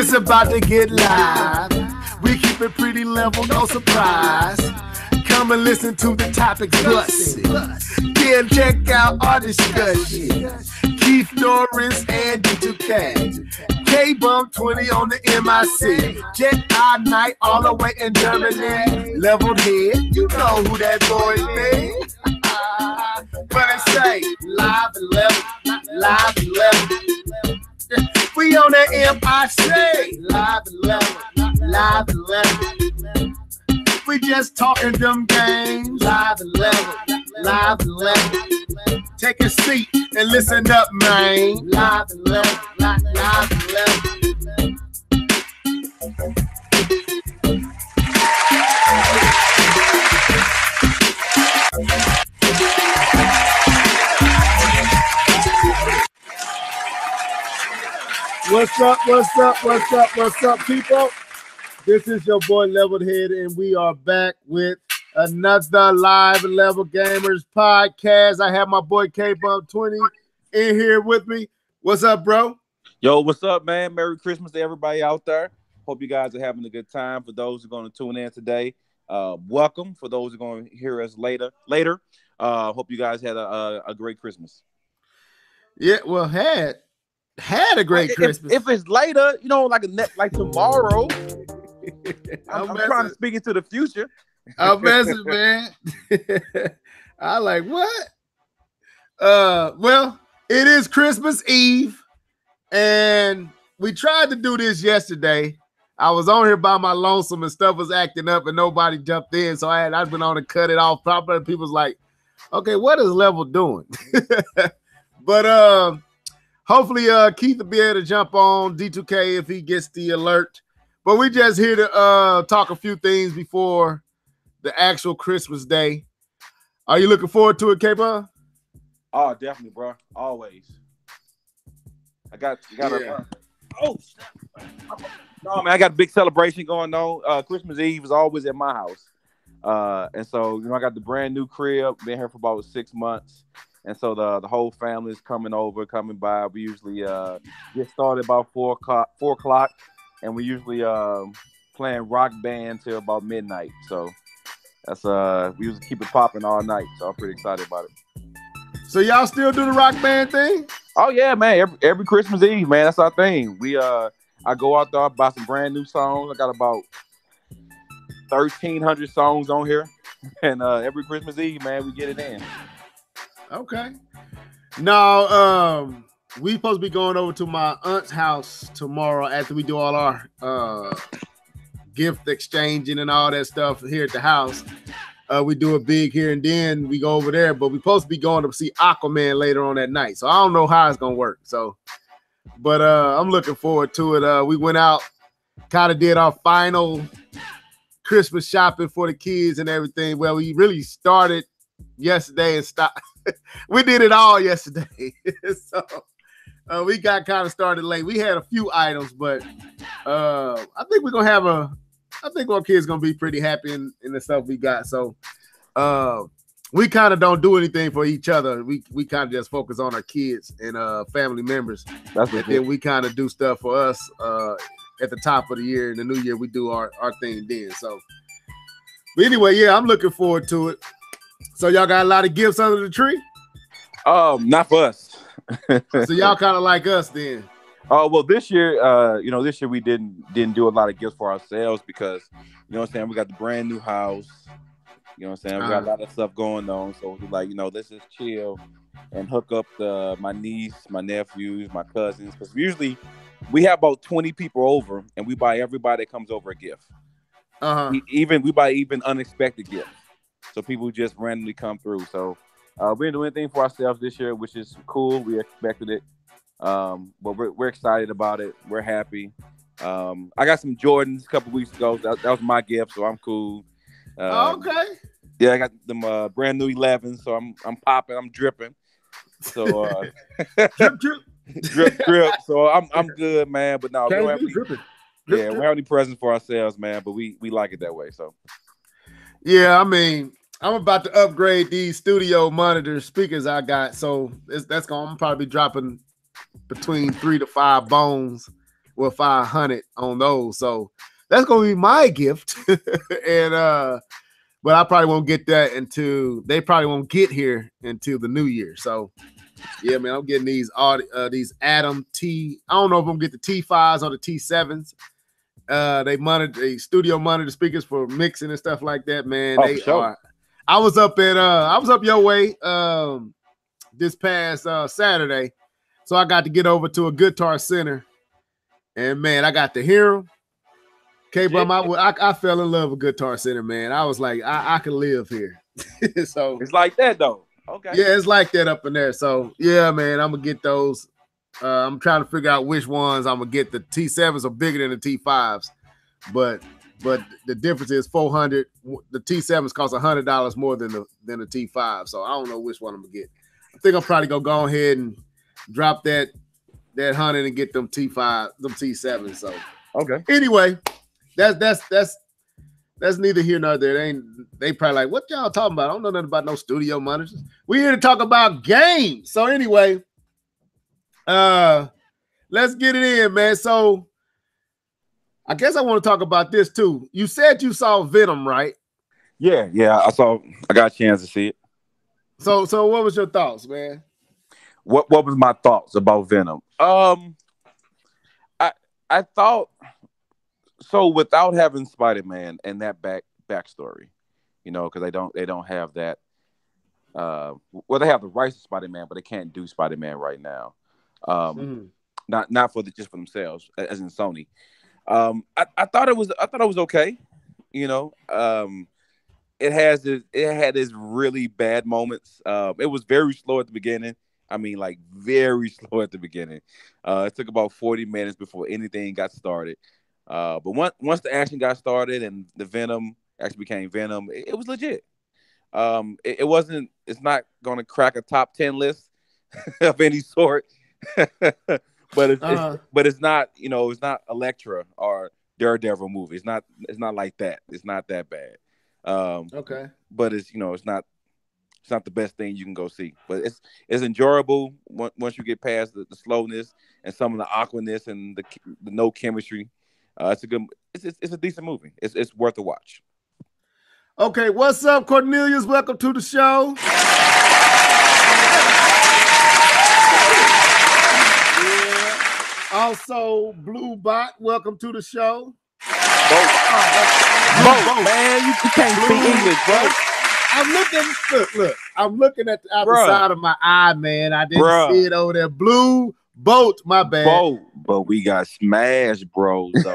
It's about to get live. We keep it pretty level, no surprise. Come and listen to the topics busting. Then check out our discussion. Keith Norris and D2K. K-Bump 20 on the MIC. Jet our night all the way in Germany. Leveled head, you know who that boy is. But it say live and level, live and level. We on the MIC. Live and level, live and level. We just talking them games. Live and level, live and level. Take a seat and listen up, man. Live and level, live and level. What's up, people? This is your boy Leveled Head, and we are back with another Live Level Gamers podcast. I have my boy K-Bump 20 in here with me. What's up, bro? Yo, what's up, man? Merry Christmas to everybody out there. Hope you guys are having a good time. For those who are going to tune in today, welcome. For those who are going to hear us later, hope you guys had a great Christmas. Yeah, well, had a great Christmas. If it's later, like tomorrow. I'm trying to speak into the future. I'm messing, man. I like what? Well, it is Christmas Eve, and we tried to do this yesterday. I was on here by my lonesome, and stuff was acting up, and nobody jumped in, so I've been on to cut it off. Probably people's like, okay, what is Level doing? But hopefully, Keith will be able to jump on D2K if he gets the alert. But we just here to talk a few things before the actual Christmas day. Are you looking forward to it, K-Bump? Oh, definitely, bro. Always. I got a no, man. I got a big celebration going on. Christmas Eve is always at my house, and so I got the brand new crib. Been here for about 6 months. And so the whole family is coming by. We usually get started about 4 o'clock, and we usually playing rock band till about midnight. So that's we usually keep it popping all night. So I'm pretty excited about it. So y'all still do the rock band thing? Oh yeah, man. Every Christmas Eve, man. That's our thing. I go out there, buy some brand new songs. I got about 1,300 songs on here, and every Christmas Eve, man, we get it in. Okay. Now, we supposed to be going over to my aunt's house tomorrow after we do all our gift exchanging and all that stuff here at the house. We do it big here, and then we go over there. But we're supposed to be going to see Aquaman later on that night. So I don't know how it's gonna work. But I'm looking forward to it. We went out, kind of did our final Christmas shopping for the kids and everything. Well, we really started yesterday and stopped. We did it all yesterday. So we got kind of started late. We had a few items, but I think we're gonna have I think our kids gonna be pretty happy in the stuff we got. So we kind of don't do anything for each other. We kind of just focus on our kids and family members. That's what. And then we kind of do stuff for us at the top of the year. In the new year, we do our thing then. So, but anyway, yeah, I'm looking forward to it. So y'all got a lot of gifts under the tree? Not for us. So y'all kind of like us then. Oh, well, this year, this year we didn't do a lot of gifts for ourselves because, you know what I'm saying, we got the brand new house. You know what I'm saying? We got a lot of stuff going on. So we're like, let's just chill and hook up my niece, my nephews, my cousins. Because usually we have about 20 people over and we buy everybody that comes over a gift. We buy even unexpected gifts. So people just randomly come through. So we didn't do anything for ourselves this year, which is cool. We expected it. But we're excited about it. We're happy. I got some Jordans a couple weeks ago. That was my gift, so I'm cool. Okay. Yeah, I got them brand new 11s, so I'm popping. I'm dripping. So drip. So I'm good, man. But no, we don't have any presents for ourselves, man. But we like it that way. So. Yeah, I mean, I'm about to upgrade these studio monitor speakers I got, so I'm probably dropping between 3 to 5 bones well, 500 on those. So that's gonna be my gift. And but I probably won't get that until they probably won't get here until the new year. So yeah, man, I'm getting these Atom T. I don't know if I'm gonna get the T5s or the T7s. They studio monitor speakers for mixing and stuff like that, man. Oh, they for sure. are. I was up your way this past Saturday, so I got to get over to a Guitar Center, and man, I got to hear them. K-Bum, I fell in love with Guitar Center, man. I was like, I could live here. So it's like that though. Okay. Yeah, it's like that up in there. So yeah, man, I'm gonna get those. I'm trying to figure out which ones I'm gonna get. The T7s are bigger than the T5s, but the difference is 400. The T7s cost $100 more than the T5. So I don't know which one I'm gonna get. I think I'm probably gonna go ahead and drop that 100 and get them T7s. So okay. Anyway, that's neither here nor there. They probably like, what y'all talking about? I don't know nothing about no studio monitors. We here to talk about games. So anyway, let's get it in, man. So I guess I want to talk about this too. You said you saw Venom, right? Yeah. I got a chance to see it. So what was your thoughts, man? What was my thoughts about Venom? I thought so without having Spider-Man and that backstory, because they don't have that. Well, they have the rights to Spider-Man, but they can't do Spider-Man right now. Not just for themselves, as in Sony. I thought it was okay. It had its really bad moments. It was very slow at the beginning. I mean, like very slow at the beginning. It took about 40 minutes before anything got started. But once the action got started and the Venom actually became Venom, it was legit. It's not going to crack a top 10 list of any sort, but it's not, it's not Elektra or Daredevil movie. It's not like that. It's not that bad. Okay. But it's not the best thing you can go see, but it's enjoyable once you get past the slowness and some of the awkwardness and the no chemistry. It's a decent movie. It's worth a watch. Okay, what's up, Cornelius? Welcome to the show. Yeah. Also, Blue Bot, welcome to the show. Man, you can't speak English, bro. I'm looking at the other side of my eye, man. I didn't see it over there. Blue Boat, my bad. But we got smashed, bro. So.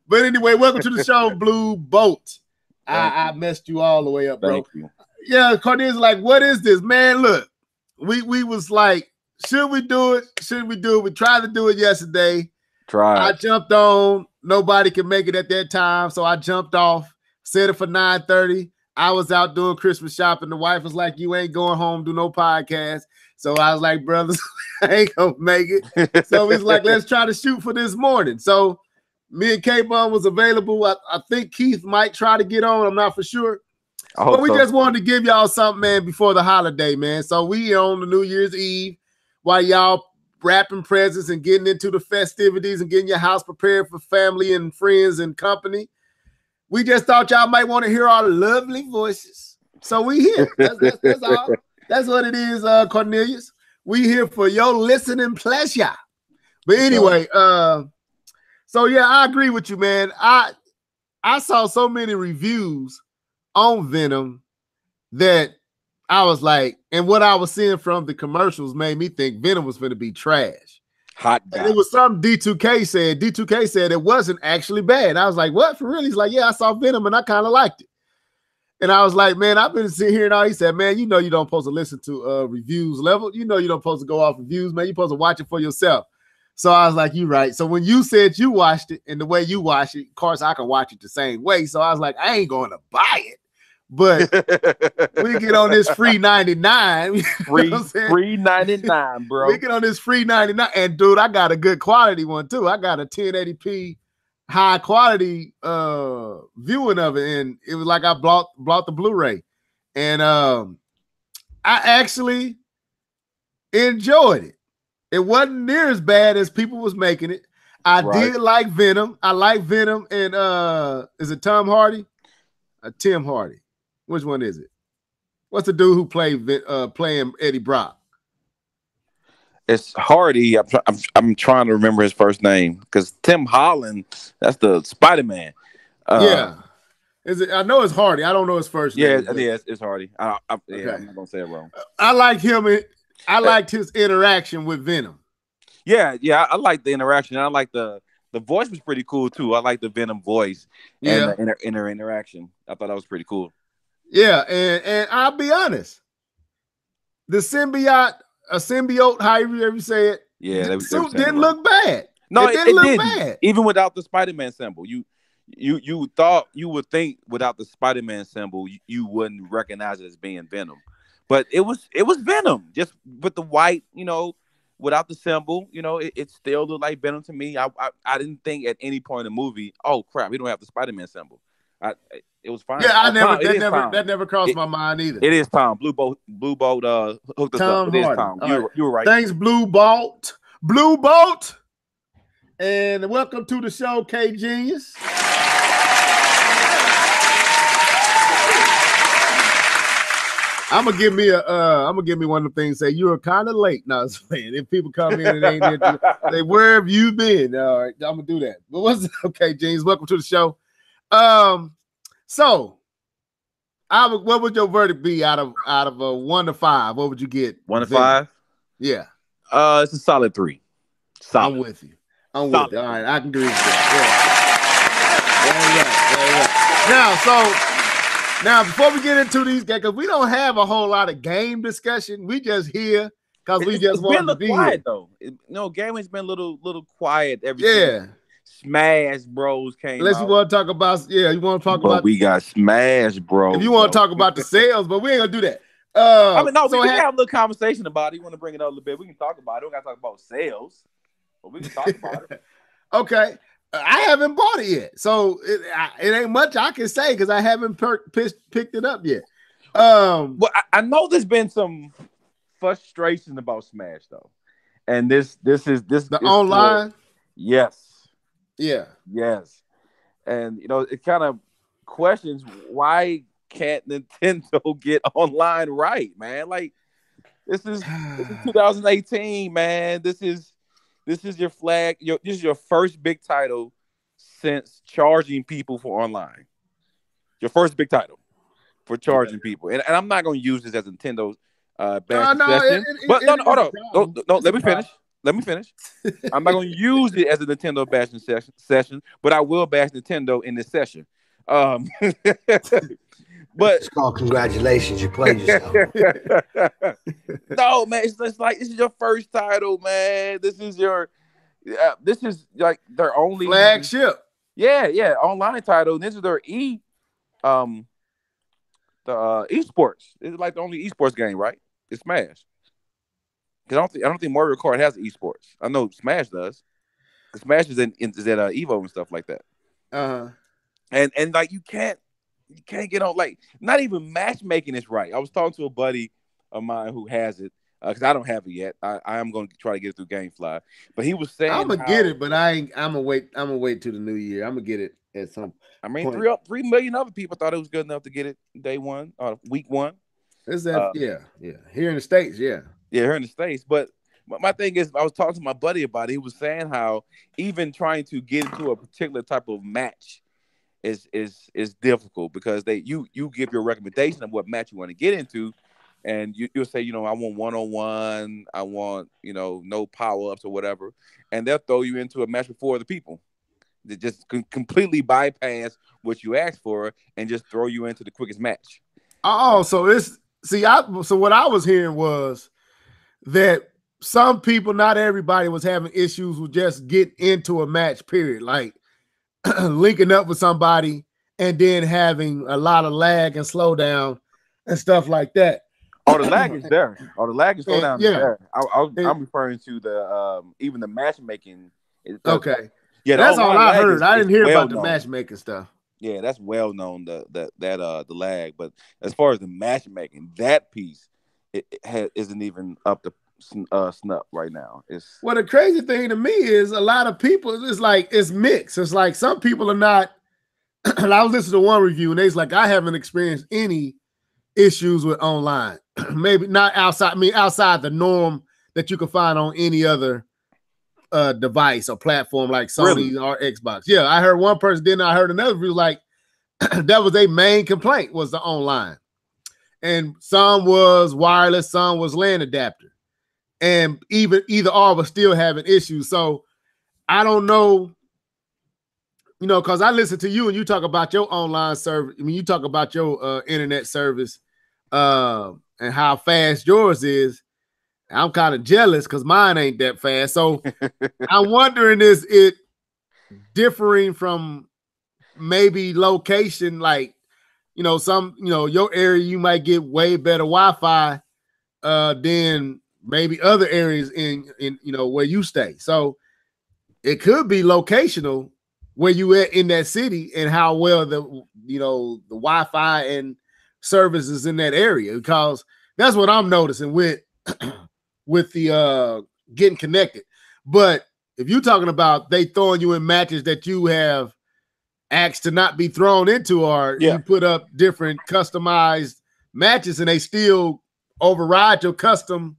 But anyway, welcome to the show, Blue Boat. I messed you all the way up, bro. Thank you. Yeah, Cornelius like, what is this, man? Look, we was like, should we do it? Should we do it? We tried to do it yesterday. I jumped on. Nobody could make it at that time, so I jumped off. Set it for 9:30. I was out doing Christmas shopping. The wife was like, you ain't going home, do no podcast. So I was like, brothers, I ain't gonna make it. So he's like, let's try to shoot for this morning. So me and K-Bum was available. I think Keith might try to get on. I'm not for sure. But we just wanted to give y'all something, man, before the holiday, man. So we on the New Year's Eve while y'all wrapping presents and getting into the festivities and getting your house prepared for family and friends and company. We just thought y'all might want to hear our lovely voices. So we here. That's all. That's what it is, Cornelius. We here for your listening pleasure. But anyway, so yeah, I agree with you, man. I saw so many reviews on Venom that I was like, and what I was seeing from the commercials made me think Venom was going to be trash. Hot guy. And it was something D2K said. D2K said it wasn't actually bad. I was like, what, for real? He's like, yeah, I saw Venom and I kind of liked it. And I was like, man, I've been sitting here and all. He said, man, you don't supposed to listen to reviews level. You don't supposed to go off reviews, man. You're supposed to watch it for yourself. So I was like, you're right. So when you said you watched it and the way you watched it, of course, I can watch it the same way. So I was like, I ain't going to buy it. But we get on this free 99. Free 99, bro. We get on this free 99. And dude, I got a good quality one too. I got a 1080p high quality viewing of it. And it was like I bought the Blu-ray. And I actually enjoyed it. It wasn't near as bad as people was making it. I did like Venom. I like Venom and is it Tom Hardy? Tim Hardy. Which one is it? What's the dude who playing Eddie Brock? It's Hardy. I'm trying to remember his first name because Tim Holland, that's the Spider-Man. Yeah. Is it? I know it's Hardy. I don't know his first name. Yeah, it's Hardy. I'm not gonna say it wrong. I like him. I liked his interaction with Venom. Yeah, I like the interaction. I like the voice was pretty cool too. I like the Venom voice and the interaction. I thought that was pretty cool. Yeah, and I'll be honest, the symbiote, however you say it, the suit didn't look bad. No, it didn't look bad. Even without the Spider-Man symbol, you thought you would think without the Spider-Man symbol, you wouldn't recognize it as being Venom, but it was Venom just with the white, without the symbol, it still looked like Venom to me. I didn't think at any point in the movie, oh crap, we don't have the Spider-Man symbol. It was fine. Yeah, that never crossed my mind either. It is Tom. Blue Bolt hooked us up. It is Tom. You were right. Thanks, Blue Bolt. Blue Bolt. And welcome to the show, K Genius. I'm gonna give me one of the things. Say you were kind of late. No, if people come in and ain't say where have you been? All right, I'm gonna do that. But what's okay, James? Welcome to the show. So, what would your verdict be out of a 1 to 5? What would you get? 1 to 5? Yeah. It's a solid 3. Solid. I'm with you. All right, I can agree with that. Now, before we get into these games, because we don't have a whole lot of game discussion, we just here because we just want to be quiet, here. Though. Gaming's been a little quiet. Smash Bros came Unless you want to talk about, you want to talk about. We got Smash Bros. If you want to talk about the sales, but we ain't gonna do that. We can have a little conversation about it. You want to bring it up a little bit? We can talk about it. We don't got to talk about sales, but we can talk about it. Okay, I haven't bought it yet, so it ain't much I can say because I haven't picked it up yet. Well, I know there's been some frustration about Smash though, and this is the online. Yes. Yeah. Yes. And it kind of questions why can't Nintendo get online right, man? Like this is 2018, man. This is your flag. This is your first big title since charging people for online. Your first big title for charging people. And I'm not going to use this as Nintendo's bashing session. Hold on. No, let me finish. I'm not going to use it as a Nintendo bashing session, but I will bash Nintendo in this session. But it's called congratulations. You played yourself. No, man, it's like this is your first title, man. This is like their only flagship. Yeah, online title. This is their esports. It's like the only esports game, right? It's Smash. Because I don't think Mario Kart has esports. I know Smash does. Smash is at Evo and stuff like that. And like you can't get on, like, not even matchmaking is right. I was talking to a buddy of mine who has it because I don't have it yet. I am going to try to get it through GameFly, but he was saying I'm gonna get it, but I'm gonna wait till the new year. I'm gonna get it at some. I mean, 3 million other people thought it was good enough to get it day one or week one. Is that here in the States? Yeah, here in the States. But my thing is, I was talking to my buddy about it. He was saying how even trying to get into a particular type of match is difficult because you give your recommendation of what match you want to get into, and you'll say, I want 1-on-1, I want, no power-ups or whatever, and they'll throw you into a match with 4 other people. They just completely bypass what you asked for and just throw you into the quickest match. Oh, so so what I was hearing was that some people, not everybody, was having issues with just getting into a match, period. Like linking up with somebody and then having a lot of lag and slow down and stuff like that. Oh, the lag is there. Oh, the lag and slow down is there. I'm referring to the even the matchmaking. Okay. Yeah, that's all I heard. I didn't hear about the matchmaking stuff. Yeah, that's well known, the lag. But as far as the matchmaking, that piece isn't even up to snuff right now. It's well, the crazy thing to me is a lot of people. It's like it's mixed. It's like some people are not. I was listening to one review and they's like, I haven't experienced any issues with online. Maybe not outside. I mean, outside the norm that you can find on any other device or platform like Sony or Xbox. Yeah, I heard one person. Then I heard another review like that was their main complaint was the online, and some was wireless, some was LAN adapter, and even either or was still having issues. So I don't know. You know, because I listen to you and you talk about your online service. I mean, you talk about your internet service and how fast yours is. I'm kind of jealous because mine ain't that fast. So I'm wondering, is it differing from maybe location? Like, you know, your area, you might get way better Wi-Fi than maybe other areas in where you stay. So it could be locational where you at in that city and how well the Wi-Fi and services in that area, because that's what I'm noticing with the getting connected. But if you're talking about they throwing you in matches that you have asked to not be thrown into, or you put up different customized matches and they still override your customized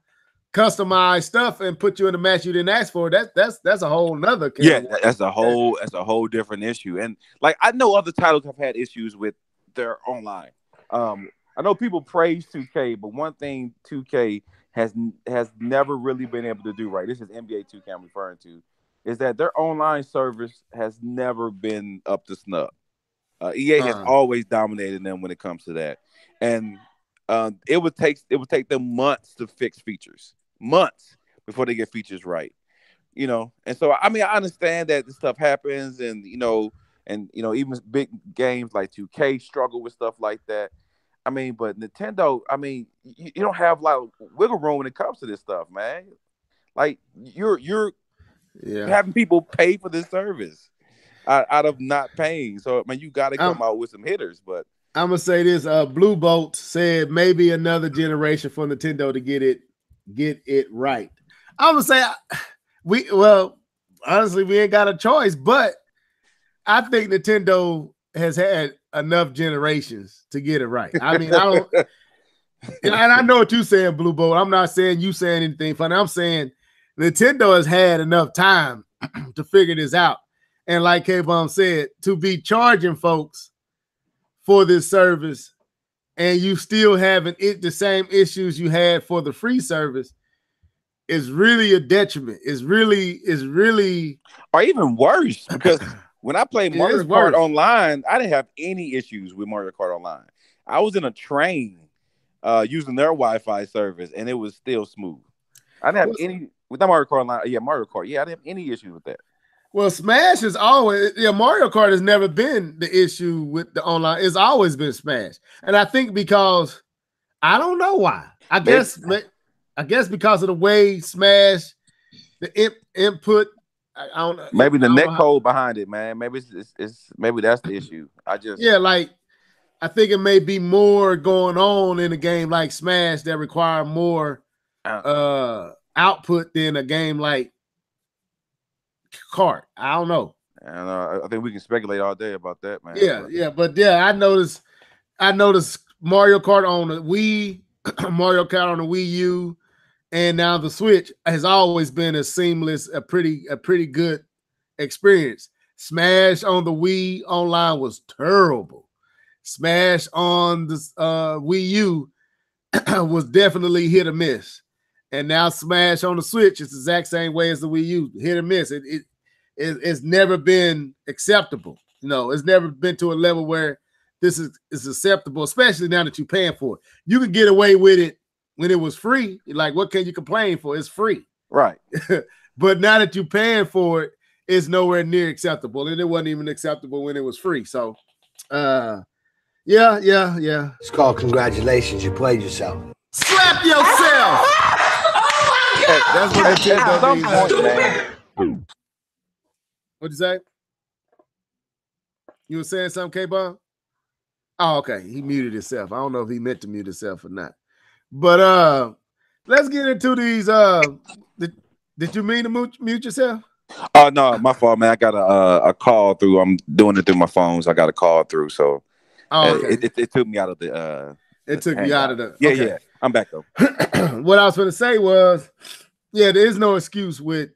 stuff and put you in a match you didn't ask for, that's a whole nother that's a whole different issue. And like I know other titles have had issues with their online. I know people praise 2K, but one thing 2K has never really been able to do right, this is NBA 2K I'm referring to, is that their online service has never been up to snuff. EA has always dominated them when it comes to that. And it would take them months to fix features. Months before they get features right. You know, and so I mean I understand that this stuff happens, and even big games like 2K struggle with stuff like that. I mean, but Nintendo, I mean, you don't have a lot of wiggle room when it comes to this stuff, man. Like you're having people pay for this service out of not paying. So I mean, you got to come out with some hitters. But I'm gonna say this: Blue Bolt said maybe another generation for Nintendo to get it right. I'm gonna say honestly, we ain't got a choice, but I think Nintendo has had enough generations to get it right. I mean, I don't, and I know what you're saying, Blue Bolt. I'm not saying you saying anything funny. I'm saying Nintendo has had enough time to figure this out. And like K-Bomb said, to be charging folks for this service and you still having the same issues you had for the free service is really a detriment. Is really, or even worse, because when I played Mario Kart Online, I didn't have any issues with Mario Kart Online. I was in a train using their Wi-Fi service, and it was still smooth. I didn't have any with that Mario Kart Online. Yeah, Mario Kart. Yeah, I didn't have any issues with that. Well, Smash is always Mario Kart has never been the issue with the online. It's always been Smash, and I think because I don't know why. I guess because of the way Smash, the input. I don't know. Maybe the net code behind it, man. Maybe it's maybe that's the issue. I think it may be more going on in a game like Smash that require more output than a game like Kart. I don't know. And I think we can speculate all day about that, man. But I noticed Mario Kart on the Wii, Mario Kart on the Wii U, and now the Switch has always been a seamless, a pretty good experience. Smash on the Wii online was terrible. Smash on the Wii U was definitely hit or miss. And now Smash on the Switch is the exact same way as the Wii U, hit or miss. It's never been acceptable. You know, it's never been to a level where this is acceptable, especially now that you're paying for it. You could get away with it when it was free. Like, what can you complain for? It's free. Right. But now that you're paying for it, it's nowhere near acceptable. And it wasn't even acceptable when it was free. So, yeah. It's called congratulations. You played yourself. Slap yourself. That's what Nintendo means. What'd you say? You were saying something, K-Bomb? Oh, okay. He muted himself. I don't know if he meant to mute himself or not. But let's get into these. Did you mean to mute yourself? Oh no, my fault, man. I got a call through. I'm doing it through my phone, so I got a call through. So okay. It took me out of the. It took you out of the. Yeah, okay. yeah. I'm back though. What I was going to say was, yeah, there is no excuse with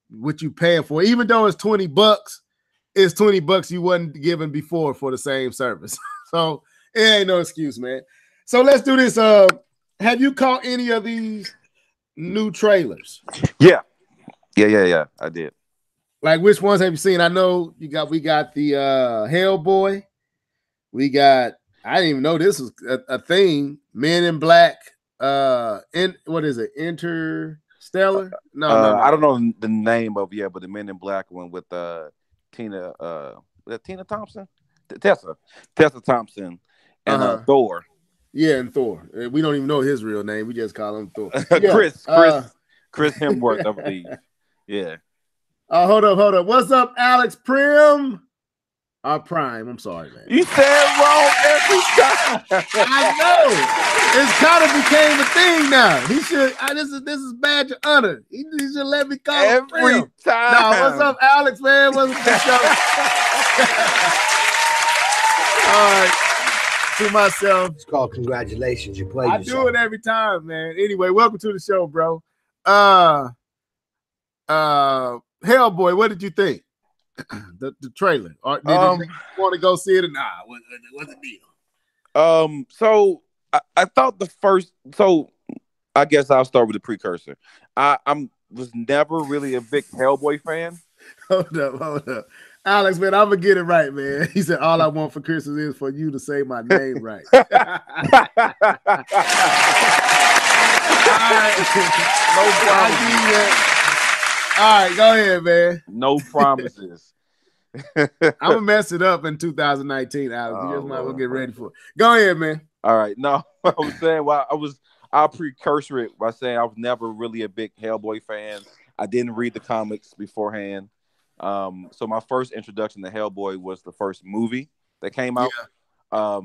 what you paying for. Even though it's $20, it's $20 you wasn't given before for the same service. So it ain't no excuse, man. So let's do this. Have you caught any of these new trailers? Yeah. I did. Like, which ones have you seen? I know we got the Hellboy. We got, I didn't even know this was a thing. Men in Black. What is it? Interstellar? No. I don't know the name of but the Men in Black one with Tina Thompson, Tessa Thompson, and Thor. Yeah, and Thor. We don't even know his real name. We just call him Thor. Yeah. Chris Hemsworth, I believe. Yeah. Hold up. What's up, Alex Prime? Prime. I'm sorry, man. You said wrong every time. I know. It's kind of became a thing now. He should. This is badge of honor. He should let me call him every time. Now, what's up, Alex, man? What's up, the show? All right. To myself. It's called congratulations. You played yourself. I do it every time, man. Anyway, welcome to the show, bro. Hellboy, what did you think? the trailer. Or did you want to go see it or nah? What's the deal? So I thought the first. So I guess I'll start with the precursor. I was never really a big Hellboy fan. Hold up. Alex, man, I'm gonna get it right, man. He said, all I want for Christmas is for you to say my name right. All right. No promises. All right, go ahead, man. No promises. I'm gonna mess it up in 2019, Alex. You just might well get ready for it. Go ahead, man. All right. No, I was saying I'll precursor it by saying I was never really a big Hellboy fan. I didn't read the comics beforehand. So my first introduction to Hellboy was the first movie that came out. Yeah.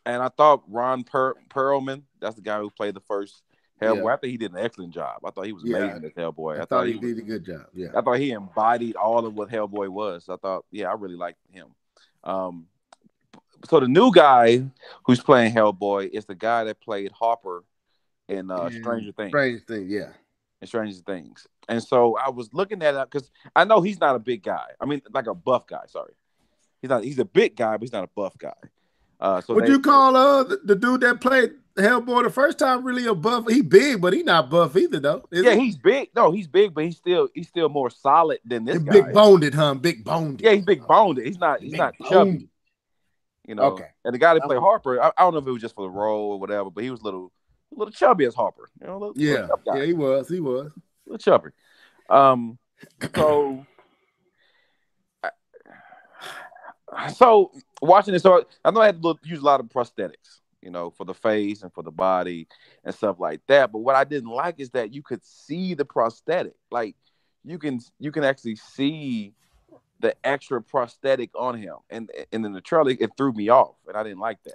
And I thought Ron Perlman, that's the guy who played the first Hellboy. Yeah. I think he did an excellent job. I thought he was amazing as Hellboy. I thought he did a good job. Yeah. I thought he embodied all of what Hellboy was. I thought, I really liked him. So the new guy who's playing Hellboy is the guy that played Harper in Stranger Things. In Stranger Things. And so I was looking at it because I know he's not a big guy. I mean, like a buff guy. Sorry, he's a big guy, but he's not a buff guy. So would you call the dude that played Hellboy the first time really a buff? He big, but he not buff either, though. He's big. No, he's big, but he's still more solid than this guy. Big boned, huh? Big boned. Yeah, he's big boned. He's not chubby. You know. Okay. And the guy that played Harper, I don't know if it was just for the role or whatever, but he was a little chubby as Harper. You know, little guy. Yeah, he was. A little chubby. So watching this, so I know I had to use a lot of prosthetics, for the face and for the body and stuff like that. But what I didn't like is that you could see the prosthetic. Like you can actually see the extra prosthetic on him. And in the trailer, it threw me off, and I didn't like that.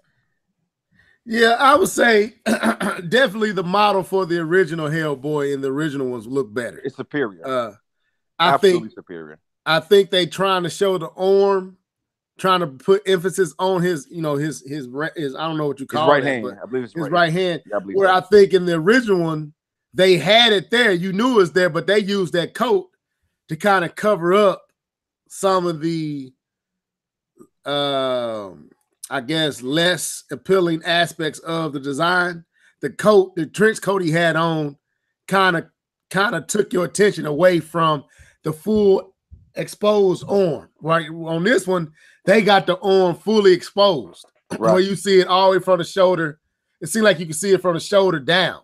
Yeah, I would say definitely the model for the original Hellboy and the original ones look better. It's superior. Absolutely think superior. I think they trying to show the arm, trying to put emphasis on his, his I don't know what you call it, hand. I believe it's his right hand. Yeah, where I think in the original one they had it there, you knew it was there, but they used that coat to kind of cover up some of the I guess less appealing aspects of the design. The coat, the trench coat he had on kind of took your attention away from the full exposed arm. Right on this one, they got the arm fully exposed. Right. Where you see it all the way from the shoulder. It seemed like you can see it from the shoulder down.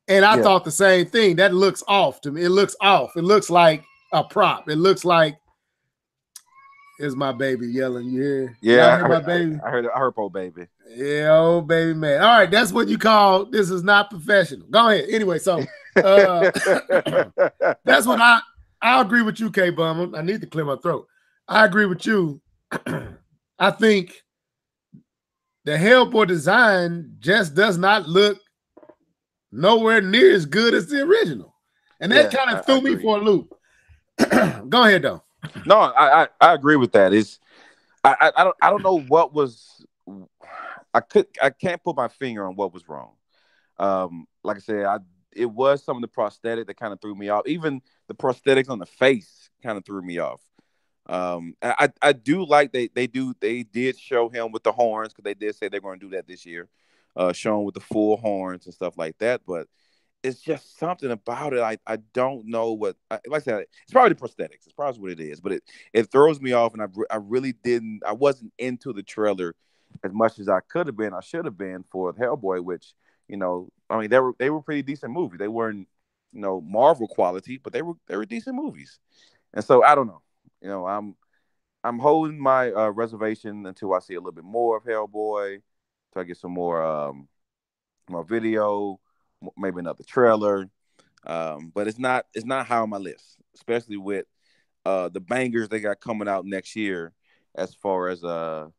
And I thought the same thing. That looks off to me. It looks off. It looks like a prop. It looks like is my baby yelling. You hear? Yeah, my baby. I heard old baby. Yeah, old baby man. All right, that's what you call this is not professional. Go ahead. Anyway, so that's what I agree with you, K Bum. I need to clear my throat. I agree with you. I think the Hellboy design just does not look nowhere near as good as the original, and that kind of threw me for a loop. Go ahead, though. No, I agree with that. I don't know what was. I can't put my finger on what was wrong. Like I said, it was some of the prosthetic that kind of threw me off. Even the prosthetics on the face kind of threw me off. I do like they did show him with the horns, because they did say they're going to do that this year, showing with the full horns and stuff like that. But it's just something about it. I don't know what. Like I said, it's probably the prosthetics. It's probably what it is. But it throws me off, and I really didn't. I wasn't into the trailer as much as I could have been. I should have been for Hellboy, which, you know, I mean, they were pretty decent movies. They weren't, you know, Marvel quality, but they were decent movies. And so I don't know. You know, I'm holding my reservation until I see a little bit more of Hellboy, till I get some more video, maybe another trailer. But it's not high on my list, especially with the bangers they got coming out next year, as far as the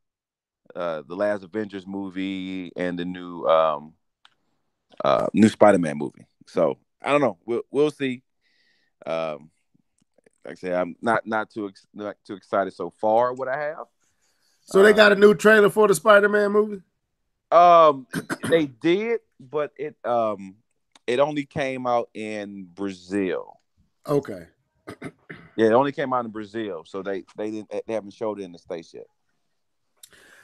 last Avengers movie and the new Spider-Man movie. So I don't know. We'll see. Like I said, I'm not too excited so far what I have. So they got a new trailer for the Spider-Man movie? They did, but it only came out in Brazil. Okay. Yeah, it only came out in Brazil, so they haven't showed it in the States yet.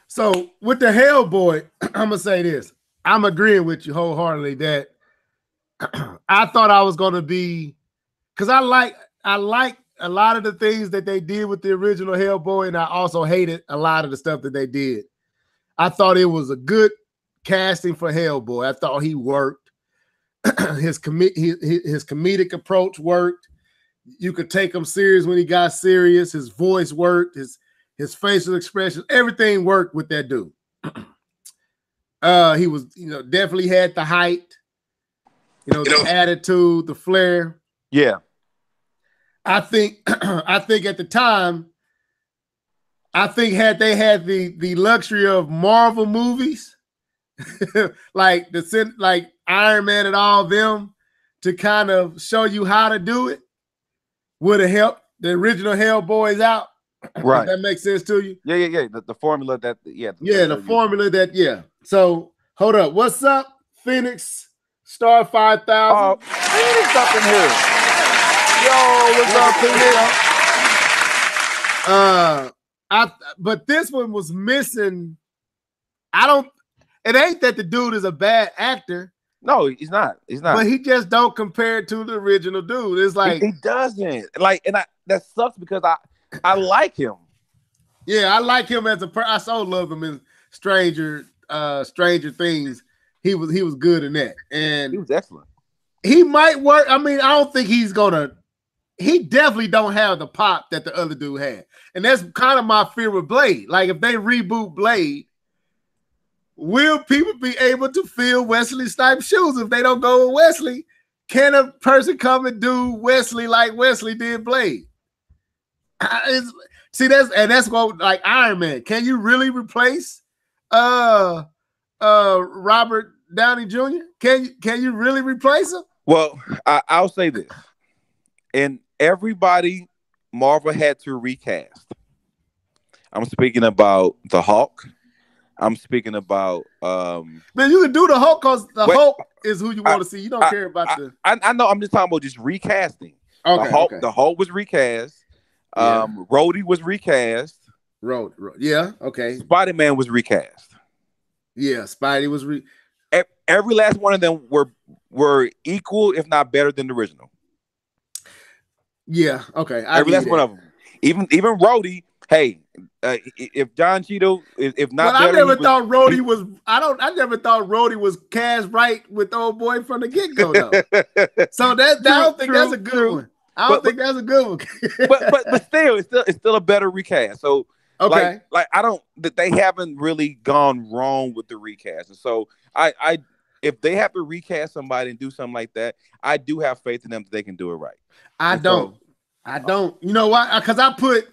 So with the Hellboy, I'm gonna say this. I'm agreeing with you wholeheartedly that I thought I was gonna be, because I like a lot of the things that they did with the original Hellboy, and I also hated a lot of the stuff that they did. I thought it was a good casting for Hellboy. I thought he worked. his comedic approach worked. You could take him serious when he got serious. His voice worked. His facial expression, everything worked with that dude. He was, you know, definitely had the height, the attitude, the flair. Yeah. I think at the time, had they had the luxury of Marvel movies, like Iron Man and all them, to kind of show you how to do it, would have helped the original Hellboys out. Right. If that makes sense to you? Yeah. The formula that, the formula that, So hold up. What's up, Phoenix Star 5000? Oh, Phoenix up in here. Yo, what's up, Phoenix? But this one was missing. It ain't that the dude is a bad actor. No, he's not. But he just don't compare to the original dude. It's like he doesn't. Like, and that sucks because I like him. Yeah, I like him as a person. I so love him in Stranger Things. He was good in that, and he was excellent. He might work. I mean, I don't think he's gonna. He definitely don't have the pop that the other dude had, and that's kind of my fear with Blade. Like, if they reboot Blade, will people be able to fill Wesley Snipes' shoes if they don't go with Wesley? Can a person come and do Wesley like Wesley did Blade? That's what, like Iron Man. Can you really replace Robert Downey Jr.? Can you really replace him? Well, I'll say this. And everybody Marvel had to recast. I'm speaking about the Hulk. I'm speaking about man, you can do the Hulk because Hulk is who you want to see. You don't care about I know, I'm just talking about just recasting. Okay, the Hulk was recast. Rhodey was recast. Yeah, okay. Spider-Man was recast. Yeah, Spidey was every last one of them were equal, if not better than the original. Yeah, okay. Every last one of them. Even Rhodey. Hey, if Don Cheadle, if not, I never thought Rhodey was. I never thought Rhodey was cast right with old boy from the get go though. So I don't think that's a good one. I don't think that's a good one. but still, it's still a better recast. So okay, like they haven't really gone wrong with the recast. And so I if they have to recast somebody and do something like that, I do have faith in them that they can do it right. I don't. You know why? Because I put.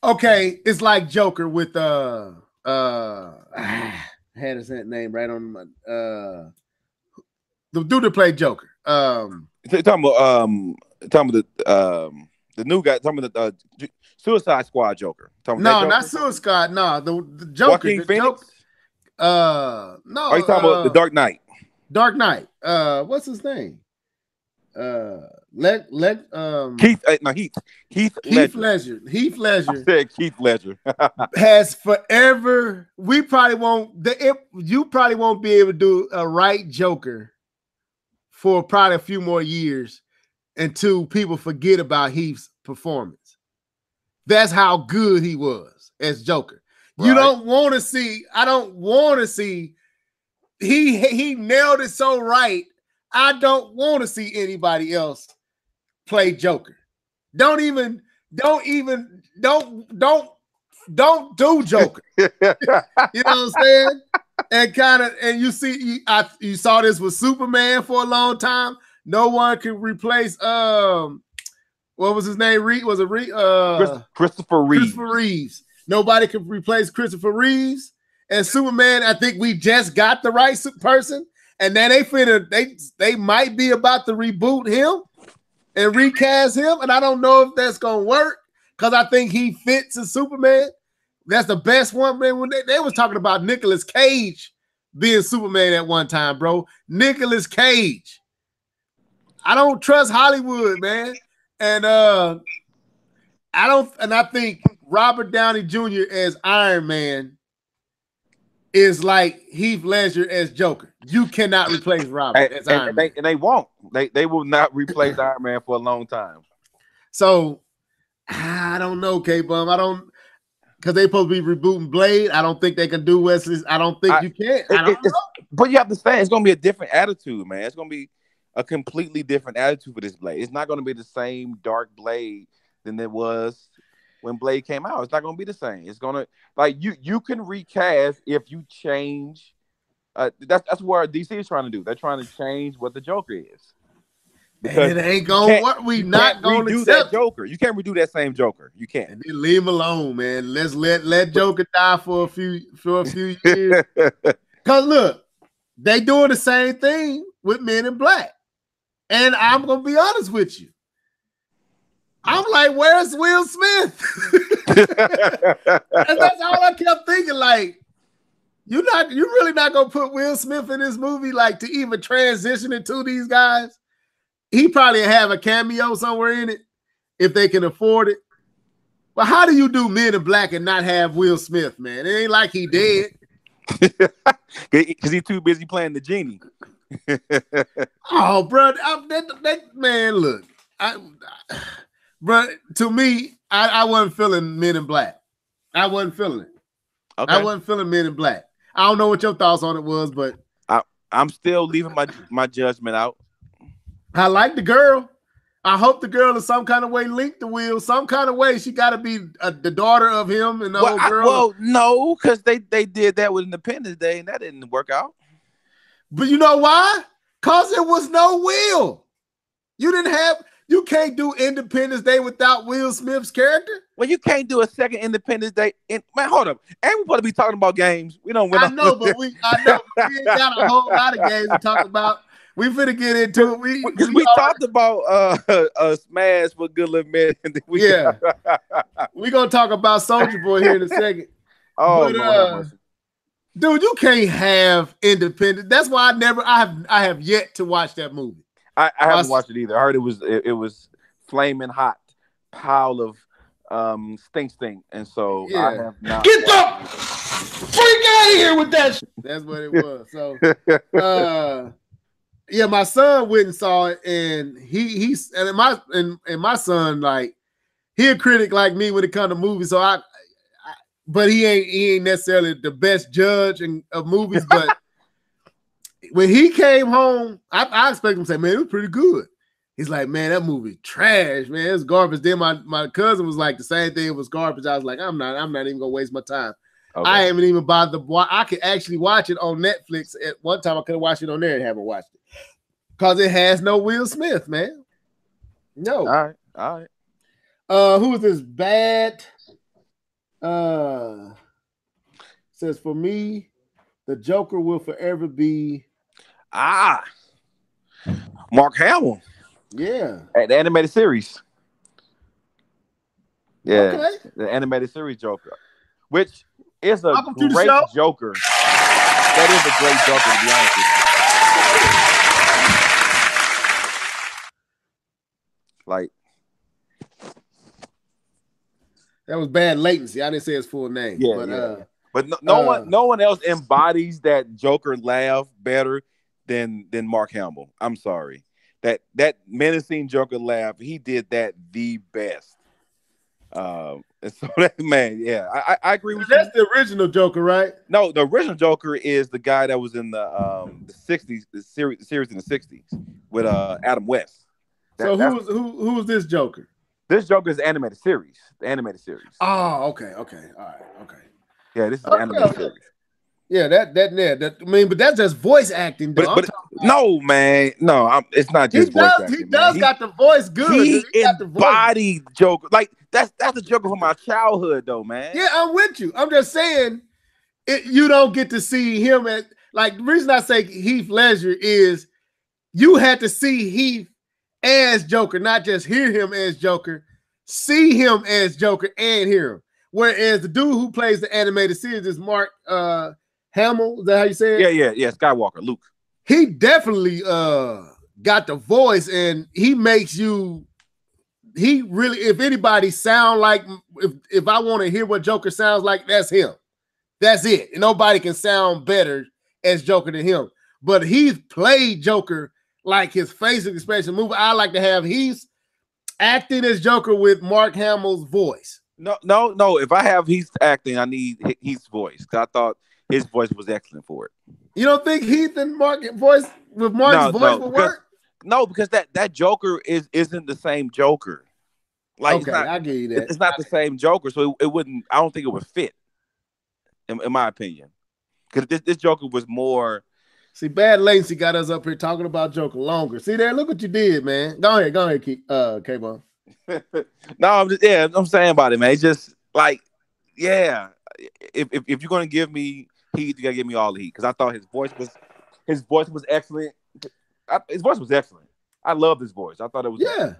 Okay, it's like Joker with I had his name right on my The dude that played Joker. Talking about the new guy. Talking about the Suicide Squad Joker. No, not Suicide. No, the Joker. Joaquin Phoenix. No. Are you talking about the Dark Knight? Dark Knight. What's his name? Heath Ledger. Heath Ledger. I said Keith Ledger. Has forever. You probably won't be able to do a right Joker for probably a few more years until people forget about Heath's performance. That's how good he was as Joker. Right. You don't want to see. I don't want to see. He nailed it so right. I don't want to see anybody else play Joker. Don't do Joker. You know what I'm saying? And you saw this with Superman for a long time. No one can replace what was his name? Christopher Reeves. Christopher Reeves. Nobody can replace Christopher Reeves. And Superman, I think we just got the right person. And then they might be about to reboot him and recast him. And I don't know if that's gonna work because I think he fits as Superman. That's the best one. Man, when they was talking about Nicolas Cage being Superman at one time, bro. Nicolas Cage. I don't trust Hollywood, man. And I think Robert Downey Jr. as Iron Man is like Heath Ledger as Joker. You cannot replace Robert as Iron Man. And they won't. They will not replace Iron Man for a long time. So I don't know, K-Bum. I don't, because they supposed to be rebooting Blade. I don't think they can do Wesley's. I don't think you can. I don't know. But you have to say it's going to be a different attitude, man. It's going to be a completely different attitude for this Blade. It's not going to be the same dark Blade than it was when Blade came out. It's not going to be the same. It's going to, like, you can recast if you change. That's what DC is trying to do. They're trying to change what the Joker is. Because it ain't going to work. We not going to do that Joker. You can't redo that same Joker. You can't. And then leave him alone, man. Let's let Joker die for a few years. Because look, they doing the same thing with Men in Black. And I'm going to be honest with you. I'm like, where's Will Smith? And that's all I kept thinking. Like, you're really not gonna put Will Smith in this movie, like, to even transition into these guys. He probably have a cameo somewhere in it if they can afford it. But how do you do Men in Black and not have Will Smith, man? It ain't like he dead. Because he's too busy playing the genie. Oh, bro, that man, look, bro, to me, I wasn't feeling Men in Black. I wasn't feeling it. Okay. I wasn't feeling Men in Black. I don't know what your thoughts on it was, but I'm still leaving my judgment out. I like the girl. I hope the girl is some kind of way linked to Will. Some kind of way she got to be the daughter of him and the old girl. No, because they did that with Independence Day and that didn't work out. But you know why? Because there was no Will. You can't do Independence Day without Will Smith's character. Well, you can't do a second Independence Day. Man, hold up. And we're supposed to be talking about games. We don't win. I know we ain't got a whole lot of games to talk about. We finna get into it. We talked about Smash for Good Little Man. We're gonna talk about Soulja Boy here in a second. Dude, you can't have Independence. That's why I have yet to watch that movie. I haven't watched it either. I heard it was flaming hot pile of stink, and so I have not. Get the freak out of here with that shit. That's what it was. So, my son went and saw it, and my son, like, he a critic like me when it comes to movies. So but he ain't necessarily the best judge of movies, but. When he came home, I expect him to say, man, it was pretty good. He's like, man, that movie trash, man. It's garbage. Then my cousin was like the same thing. It was garbage. I was like, I'm not even gonna waste my time. Okay. I haven't even bothered to watch. I could actually watch it on Netflix. At one time I could have watched it on there and haven't watched it. Because it has no Will Smith, man. No. All right. Who is this? Bad. Says, for me, the Joker will forever be Mark Hamill. Yeah. The animated series. Yeah. Okay. The animated series Joker. Which is a Welcome to the great show. Joker. That is a great Joker, to be honest with you. Like, that was bad latency. I didn't say his full name. Yeah, but no one else embodies that Joker laugh better than Mark Hamill. I'm sorry. That menacing Joker laugh, he did that the best. And so that man, yeah, I agree with you. That's the original Joker, right? No, the original Joker is the guy that was in the 60s, the series in the 60s with Adam West. Who was this Joker? This Joker is the animated series. Oh, okay, all right, okay. Yeah, this is the animated series. Yeah, that I mean, but that's just voice acting, though. But no, man, no, it's not just voice acting. He does got the voice good. He embodied Joker. Like that's the Joker from my childhood, though, man. Yeah, I'm with you. I'm just saying, you don't get to see him at like the reason I say Heath Ledger is you had to see Heath as Joker, not just hear him as Joker, see him as Joker and hear him. Whereas the dude who plays the animated series is Mark Hamill. Is that how you say it? Yeah. Skywalker, Luke. He definitely got the voice, and he makes you. He really, if anybody sound like, if I want to hear what Joker sounds like, that's him. That's it. And nobody can sound better as Joker than him. But he's played Joker like his facial expression move. I like to have he's acting as Joker with Mark Hamill's voice. No. If I have Heath acting, I need Heath's voice. I thought his voice was excellent for it. You don't think Heath and Mark's voice would work? No, because that Joker isn't the same Joker. Like, okay, I give you that. It's not the same Joker, so it wouldn't. I don't think it would fit, in my opinion. Because this Joker was more. See, bad latency got us up here talking about Joker longer. See there, look what you did, man. Go ahead, K-Bone. No, I'm saying about it, man. It's just like, yeah. If you're gonna give me Heat, you gotta give me all the Heat because I thought his voice was excellent. His voice was excellent. I love his voice. I thought it was excellent.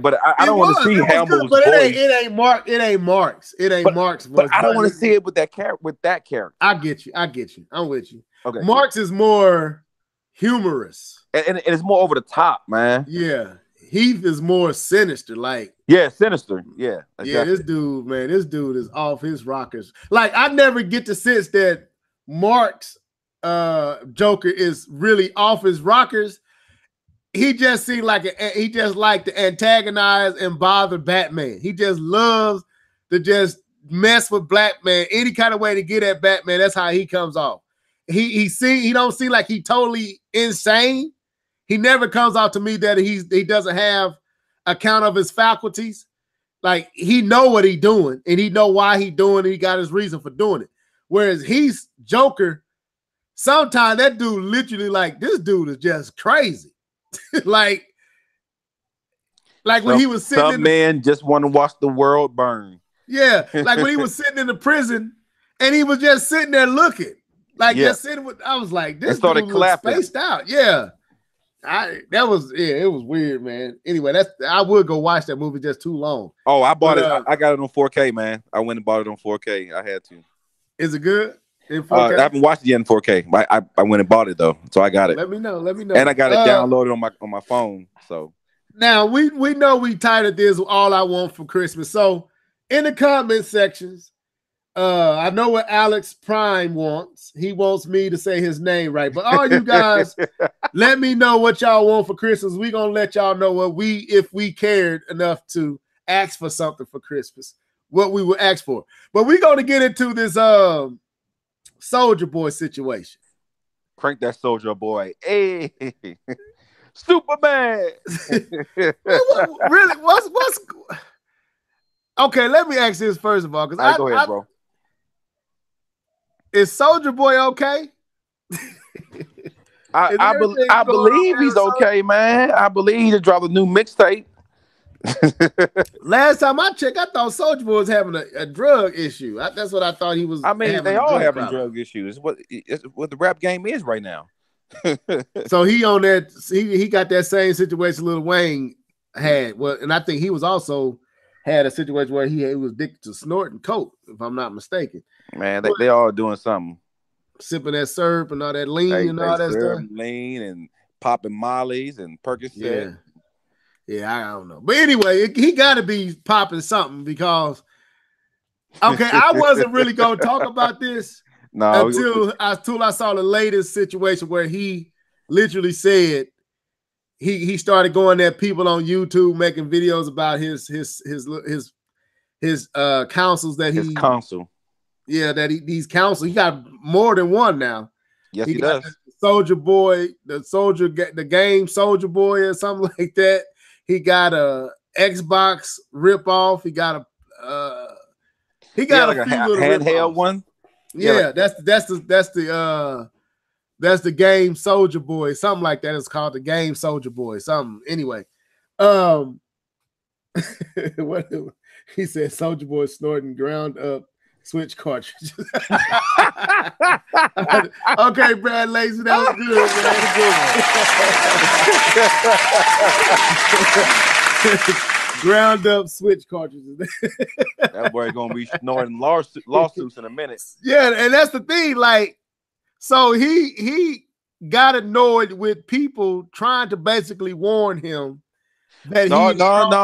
But I don't want to see Hamill's voice. It ain't Mark's. It ain't Mark's voice. But I don't want to see it with that character. I get you. I'm with you. Okay. Mark's is more humorous. And it's more over the top, man. Yeah. Heath is more sinister. Like, yeah, sinister. Yeah. Exactly. Yeah, this dude is off his rockers. Like, I never get the sense that Mark's Joker is really off his rockers. He just seemed like he just liked to antagonize and bother Batman. He just loves to just mess with Batman any kind of way to get at Batman. That's how he comes off. He don't seem like he totally insane. He never comes out to me that he doesn't have account of his faculties. Like he know what he doing and he know why he doing it. He got his reason for doing it. Whereas he's Joker. Sometimes that dude literally like this dude is just crazy. like when he was sitting some man just want to watch the world burn. Yeah, like when he was sitting in the prison and he was just sitting there looking. Like just sitting with I was like, this dude was spaced out. Yeah. It was weird, man. Anyway, I would go watch that movie just too long. Oh, I bought it. I got it on 4K, man. I went and bought it on 4K. I had to. Is it good? In 4K? I haven't watched it yet in 4K. I went and bought it though, so I got it. Let me know. And I got it downloaded on my phone. So now we know we titled this All I Want for Christmas. So in the comment sections, I know what Alex Prime wants. He wants me to say his name right. But all you guys, let me know what y'all want for Christmas. We're gonna let y'all know if we cared enough to ask for something for Christmas, what we would ask for. But we're gonna get into this Soulja Boy situation. Crank that Soulja Boy. Hey, Superman. Really? What's okay? Let me ask this first of all, because go ahead, bro. Is Soulja Boy okay? I believe he's okay, man. I believe he just dropped a new mixtape. Last time I checked, I thought Soulja Boy was having a drug issue. That's what I thought he was. I mean, they all having drug issues. It's what the rap game is right now. So he on that. He got that same situation Lil Wayne had. Well, and I think he was also had a situation where he was addicted to snorting coke, if I'm not mistaken. Man, they all doing something. Sipping that syrup and all that lean and all that stuff. Lean and popping Molly's and Percocet. Yeah, I don't know. But anyway, he got to be popping something because, okay, I wasn't really going to talk about this until I saw the latest situation where he literally said he started going at people on YouTube making videos about his counsels that his counsel. Yeah, these counsels. He got more than one now. Yes, he does. Soldier Boy, the game Soldier Boy or something like that. He got a Xbox ripoff. He got a like a handheld one. Yeah, that's the game Soldier Boy, something like that. It's called the game Soldier Boy. Something anyway. What he said, Soldier Boy snorting ground up Switch cartridges. Okay, Brad Lacy, that was good, man. Ground up Switch cartridges. That boy gonna be snorting lawsuits in a minute. Yeah, and that's the thing. Like, so he got annoyed with people trying to basically warn him that no,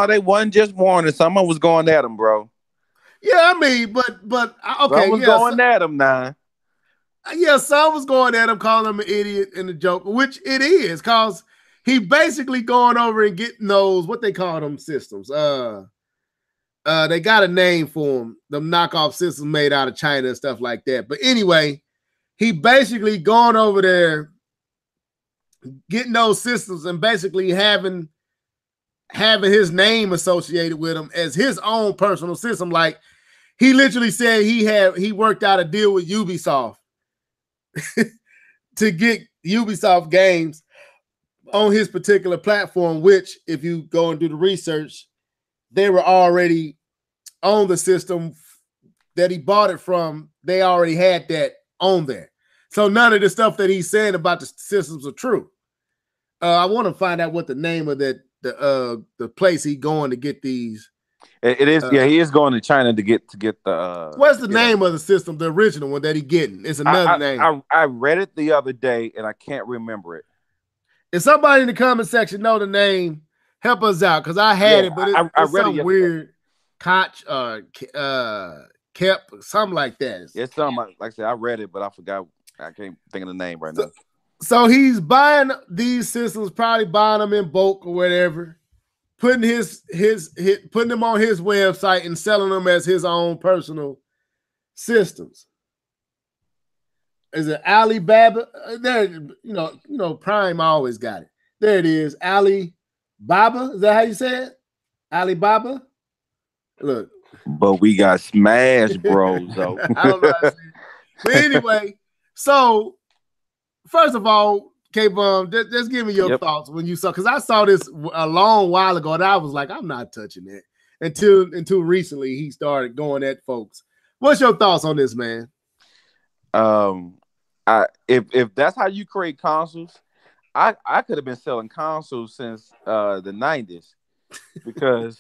they wasn't just warning. Someone was going at him, bro. Yeah, I mean, but okay, someone was going at him now. Yeah, some was going at him, calling him an idiot and a joker, which it is, cause he basically going over and getting those what they call them systems. They got a name for them, them knockoff systems made out of China and stuff like that. But anyway, he basically gone over there, getting those systems and basically having his name associated with him as his own personal system. Like, he literally said he worked out a deal with Ubisoft to get Ubisoft games on his particular platform, which if you go and do the research, they were already on the system that he bought it from. They already had that on there. So none of the stuff that he's saying about the systems are true. I want to find out what the name of that the place he going to get these. It is he is going to China to get the what's the name of the system, the original one that he getting? It's another name. I read it the other day and I can't remember it. If somebody in the comment section know the name, help us out, because I had it, but it's read some weird Koch kept something like that. It's something like I said, I read it, but I forgot. I can't think of the name right now. So he's buying these systems, probably buying them in bulk or whatever, putting putting them on his website and selling them as his own personal systems. Is it Alibaba? There, you know, Prime always got it. There it is, Alibaba. Is that how you say it? Alibaba. Look, but we got Smash Bros. Though. I don't know. But anyway, so. First of all, K-Bum, just give me your thoughts when you saw, because I saw this a long while ago and I was like, I'm not touching it until recently he started going at folks. What's your thoughts on this, man? If that's how you create consoles, I could have been selling consoles since the 90s because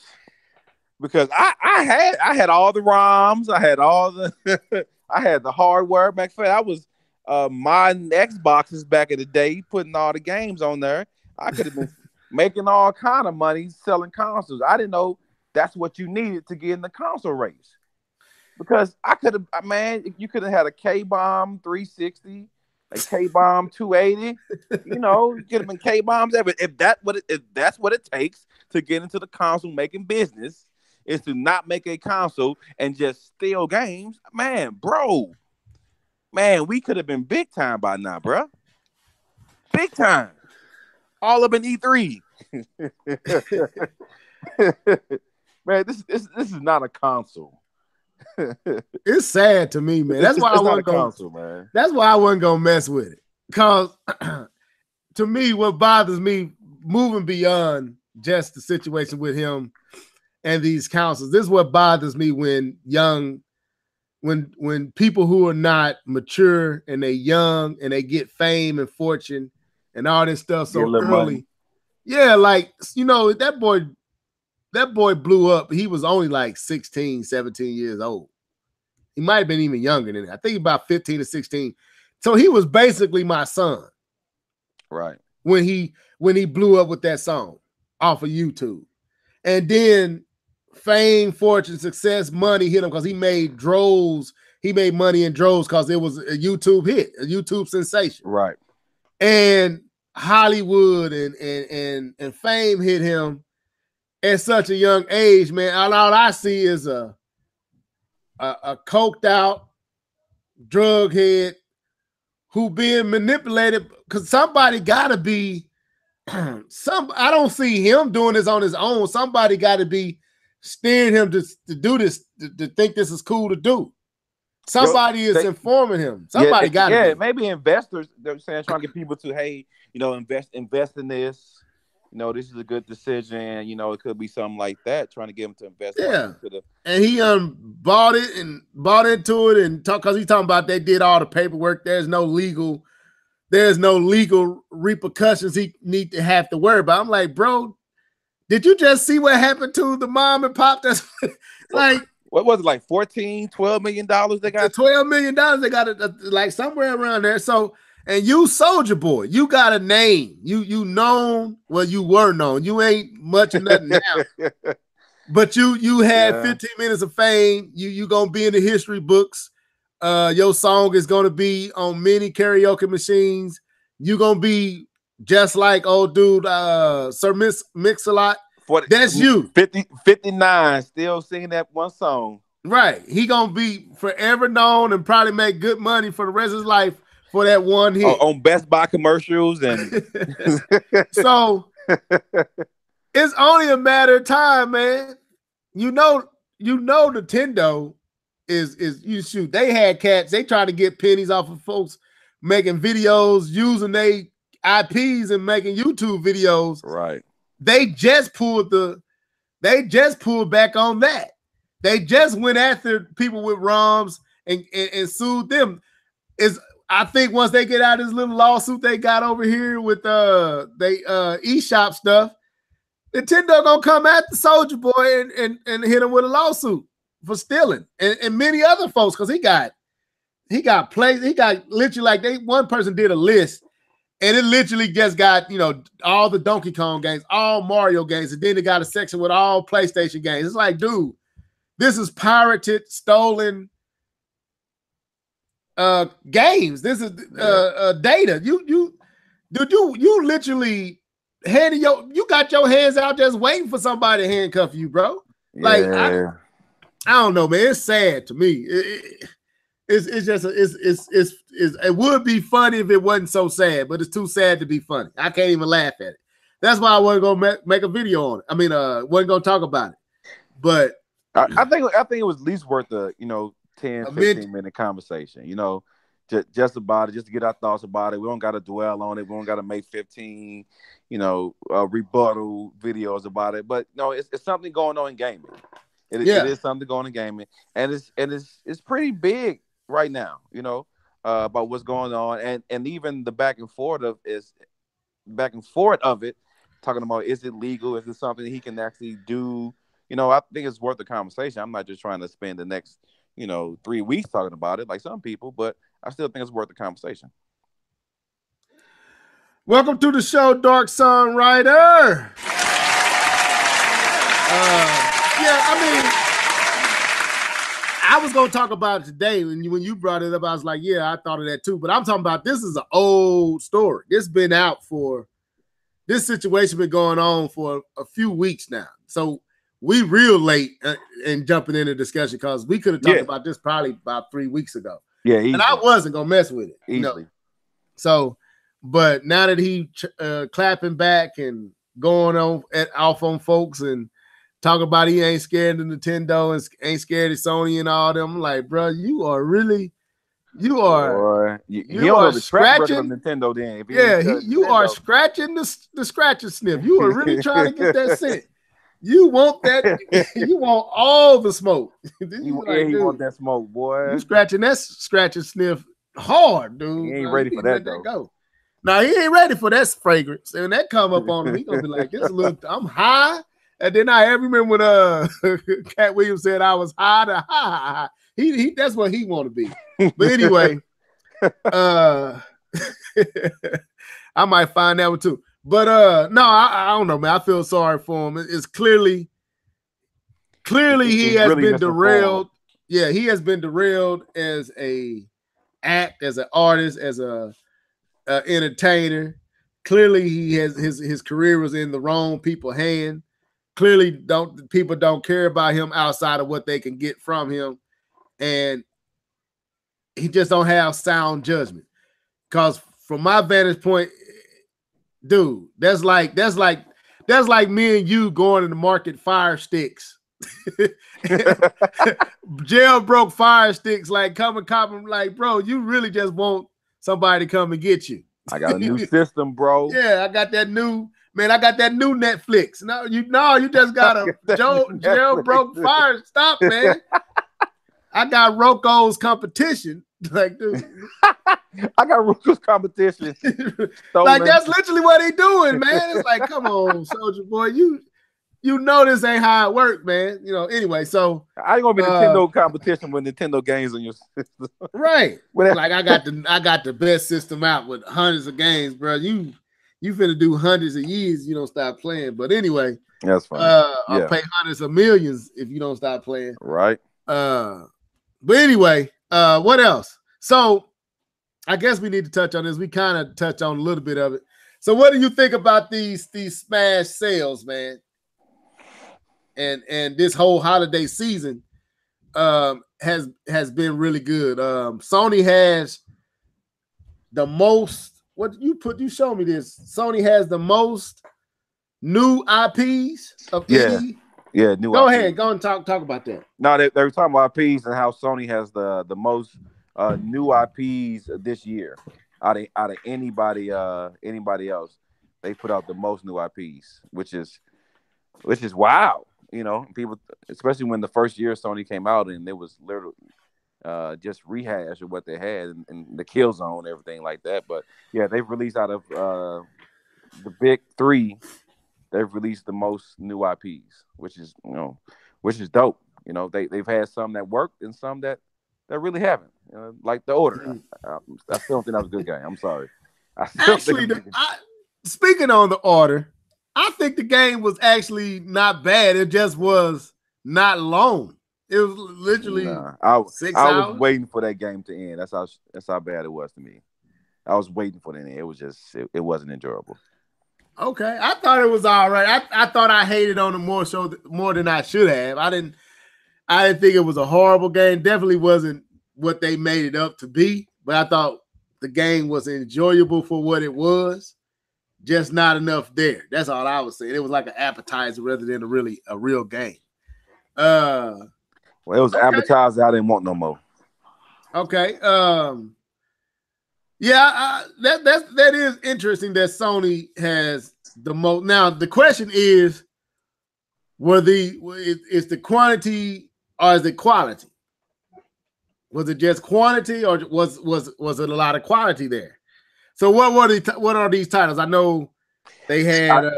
I had all the ROMs, I had all the I had the hardware. Back then, I was modding Xboxes back in the day, putting all the games on there. I could have been making all kind of money selling consoles. I didn't know that's what you needed to get in the console race. Because I could have, man, you could have had a K-Bomb 360, a K-Bomb 280. You know, you could have been K-Bombs ever. If that's what it takes to get into the console making business, is to not make a console and just steal games, man, bro. Man, we could have been big time by now, bro. Big time. All up in E3. Man, this is not a console. It's sad to me, man. That's why I wasn't console, man. That's why I wasn't gonna mess with it. Cause to me, what bothers me, moving beyond just the situation with him and these consoles, this is what bothers me when young when people who are not mature and they young and they get fame and fortune and all this stuff so early. Money. Yeah, like, you know, that boy blew up. He was only like 16, 17 years old. He might have been even younger than that. I think about 15 to 16. So he was basically my son. Right. When he blew up with that song off of YouTube. And then fame, fortune, success, money hit him because he made droves. He made money in droves because it was a YouTube hit, a YouTube sensation. Right. And Hollywood and fame hit him at such a young age, man. All I see is a coked out drug head who being manipulated because somebody gotta be I don't see him doing this on his own. Somebody got to be steering him to do this, to think this is cool to do. Somebody is informing him. Somebody got to. Yeah, maybe investors, they're saying, trying to get people to, hey, you know, invest in this. You know, this is a good decision. You know, it could be something like that, trying to get him to invest. Yeah. And he bought into it and talk, because he's talking about they did all the paperwork. There's no legal repercussions he need to have to worry about. I'm like, bro, did you just see what happened to the mom and pop? That's like, what was it, like $12 million they got? $12 million they got it, like somewhere around there. So, and you Soulja Boy, you got a name. You known, well, you were known. You ain't much of nothing now. But you had 15 minutes of fame. You gonna be in the history books. Your song is gonna be on many karaoke machines. You gonna be just like old dude, Sir Mix-a-Lot. That's you. 59, still singing that one song. Right. He gonna be forever known and probably make good money for the rest of his life for that one hit. On Best Buy commercials and so it's only a matter of time, man. You know Nintendo is you shoot. They had cats. They trying to get pennies off of folks making videos using their IPs and making YouTube videos. Right. They just pulled back on that. They just went after people with ROMs and sued them. I think once they get out of this little lawsuit they got over here with they eShop stuff, Nintendo gonna come after Soulja Boy and hit him with a lawsuit for stealing and many other folks, because he got literally, like, one person did a list and it literally just got, you know, all the Donkey Kong games, all Mario games, and then they got a section with all PlayStation games. It's like, dude, this is pirated, stolen games. This is data. You literally you got your hands out just waiting for somebody to handcuff you, bro. Like, I don't know, man. It's sad to me. It would be funny if it wasn't so sad, but it's too sad to be funny. I can't even laugh at it. That's why I wasn't gonna make a video on it. I mean, wasn't gonna talk about it. But I think it was at least worth a 10-15-minute conversation. You know, just about it, just to get our thoughts about it. We don't got to dwell on it. We don't got to make 15, rebuttal videos about it. But no, it's something going on in gaming. It is something going on in gaming, and it's pretty big right now. About what's going on, and even the back and forth of it, talking about, is it legal? Is it something he can actually do? I think it's worth the conversation. I'm not just trying to spend the next 3 weeks talking about it like some people, but I still think it's worth the conversation. Welcome to the show, Dark Sun Rider. I was going to talk about it today. When you brought it up, I was like, yeah, I thought of that too. But I'm talking about, this is an old story. This situation been going on for a few weeks now. So we real late in jumping into discussion, because we could have talked about this probably about 3 weeks ago. Yeah, easily. And I wasn't going to mess with it. Easily. So, but now that he clapping back and going off on folks and talking about he ain't scared of Nintendo and ain't scared of Sony and all them, I'm like, bro, you are scratching Nintendo. Then you are scratching the scratch and sniff. You are really trying to get that scent. You want that? You want all the smoke. He want that smoke, boy. You scratching sniff hard, dude. He ain't ready for that though. Go. Now he ain't ready for that fragrance. And when that come up on him, he gonna be like, "This look, I'm high." And then I remember when Cat Williams said I was high to high. He that's what he want to be. But anyway, I might find that one too. But no, I don't know, man. I feel sorry for him. It's clearly he has really been derailed. Yeah, he has been derailed as a act, as an artist, as a entertainer. Clearly, he has his career was in the wrong people's hand. Clearly, people don't care about him outside of what they can get from him, and he just don't have sound judgment. Because from my vantage point, dude, that's like me and you going to the market fire sticks. Jailbroke fire sticks, like coming, like, bro, you really just want somebody to come and get you. I got a new system, bro. Yeah, I got that new Netflix. No, you just got a jailbroke fire. Stop, man. I got Roko's competition. Like, dude. I got Roko's competition. Like, that's literally what he doing, man. It's like, come on, Soldier Boy. You know this ain't how it works, man. Anyway, so I ain't gonna be Nintendo competition with Nintendo games on your system. Right. Like I got the best system out with hundreds of games, bro. You finna do hundreds of years you don't stop playing. But anyway, that's fine. I'll pay hundreds of millions if you don't stop playing. Right. But anyway, what else? So I guess we need to touch on this. We kind of touched on a little bit of it. So what do you think about these smash sales, man? And this whole holiday season has been really good. Sony has the most. You show me this. Sony has the most new IPs of any. Yeah, new. Go IPs. ahead, go and talk about that. No, they were talking about IPs and how Sony has the most new IPs this year out of anybody else. They put out the most new IPs, which is wow. People, especially when the first year Sony came out and it was literally just rehash of what they had and the Killzone and everything like that. But yeah, they've released out of the big three, they've released the most new IPs, which is dope. They've had some that worked and some that really haven't. Like The Order. I still don't think that was a good game. I'm sorry. Speaking on The Order, I think the game was actually not bad. It just was not long. It was literally 6 hours. I was waiting for that game to end. That's how bad it was to me. I was waiting for it to end. It was just it wasn't enjoyable. Okay, I thought it was all right. I thought I hated on it more than I should have. I didn't think it was a horrible game. Definitely wasn't what they made it up to be. But I thought the game was enjoyable for what it was. Just not enough there. That's all I was saying. It was like an appetizer rather than a real game. Well, it was appetizer. I didn't want no more. Okay. Yeah, that is interesting that Sony has the most. Now the question is, is the quantity or is it quality? Was it just quantity or was it a lot of quality there? So what are these titles? I know they had.